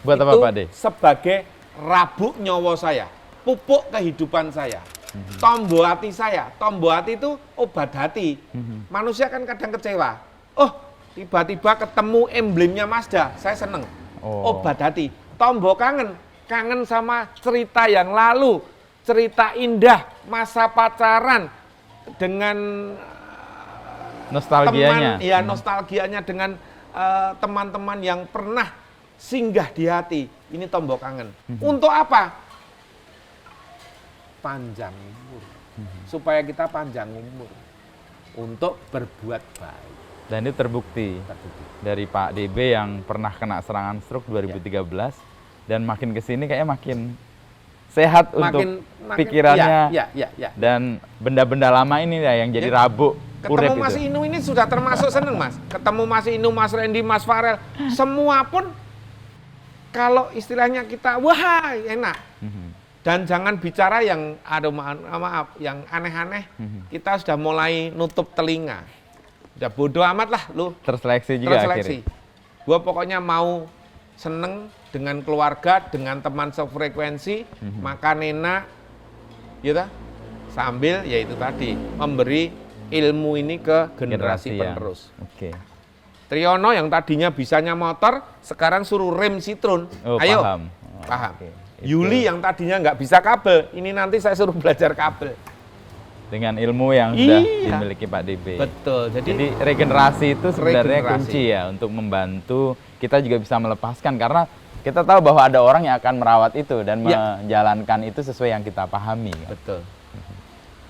Buat apa Itu Pak D? sebagai rabuk nyawa saya, pupuk kehidupan saya, tombo hati saya. Tombo hati itu obat hati. Manusia kan kadang kecewa. Tiba-tiba ketemu emblemnya Mazda, saya seneng. Obat hati. Tombo kangen, kangen sama cerita yang lalu, cerita indah, masa pacaran dengan Nostalgianya. nostalgianya dengan teman-teman yang pernah singgah di hati. Ini tombol kangen. Untuk apa? Panjang umur. Supaya kita panjang umur. Untuk berbuat baik. Dan itu terbukti dari Pak DB yang pernah kena serangan stroke 2013 dan makin kesini kayaknya makin sehat untuk pikirannya dan benda-benda lama ini ya yang jadi rabuk. Ketemu Mas Inu ini sudah termasuk seneng, Mas. Ketemu Mas Inu, Mas Randy, Mas Farel, semua pun kalau istilahnya kita wah enak. Dan jangan bicara yang maaf, yang aneh-aneh. Kita sudah mulai nutup telinga. Udah bodoh amat lah lu. Terseleksi juga akhirnya. Gua pokoknya mau seneng dengan keluarga, dengan teman sefrekuensi, makan enak, gitu. Sambil ya itu tadi memberi ilmu ini ke generasi penerus. Oke. Triyono yang tadinya bisanya motor, sekarang suruh rem Citroen. Ayo, paham. Okay. Yuli yang tadinya nggak bisa kabel, ini nanti saya suruh belajar kabel. Dengan ilmu yang sudah dimiliki Pak DB. Betul. Jadi regenerasi itu sebenarnya kunci ya untuk membantu kita juga bisa melepaskan karena kita tahu bahwa ada orang yang akan merawat itu dan menjalankan itu sesuai yang kita pahami. Kan? Betul.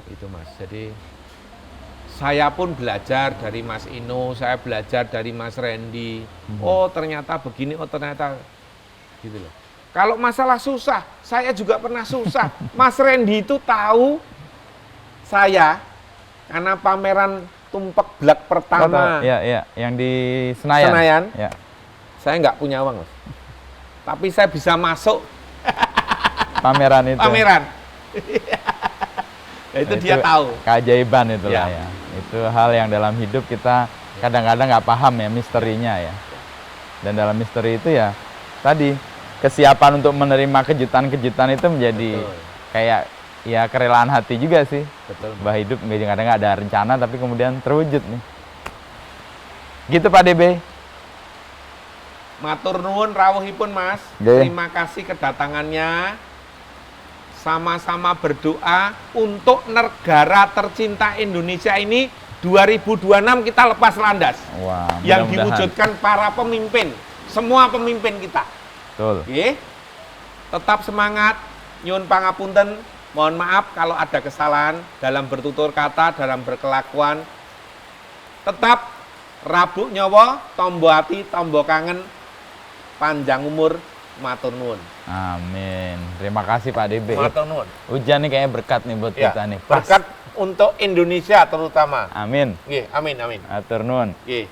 Itu Mas. Jadi saya pun belajar dari Mas Ino, saya belajar dari Mas Randy. Oh ternyata begini, oh ternyata gitu loh. Kalau masalah susah, saya juga pernah susah. Mas Randy itu tahu saya karena pameran Tumpak Blak pertama. Ya, yang di Senayan. Ya. Saya nggak punya uang, Mas. Tapi saya bisa masuk pameran itu. Ya, itu dia tahu. Keajaiban itulah ya. Itu hal yang dalam hidup kita kadang-kadang nggak paham ya misterinya ya. Dan dalam misteri itu ya tadi kesiapan untuk menerima kejutan-kejutan itu menjadi kayak ya kerelaan hati juga sih. Betul. Bahwa hidup kadang-kadang nggak ada rencana tapi kemudian terwujud nih. Gitu Pak DB. Matur nuwun rawuhipun Mas. Terima kasih kedatangannya. Sama-sama berdoa untuk negara tercinta Indonesia ini 2026 kita lepas landas. Wah, yang diwujudkan para pemimpin, semua pemimpin kita. Betul. Oke. Tetap semangat, nyuwun pangapunten, mohon maaf kalau ada kesalahan dalam bertutur kata, dalam berkelakuan. Tetap rabuk nyawa, tombo hati, tombo kangen, panjang umur, matur nuwun. Amin. Terima kasih Pak DB. Matur nuwun. Hujan nih kayaknya berkat nih buat kita nih. Berkat untuk Indonesia terutama. Amin. Nggih, amin. Matur nuwun. Nggih.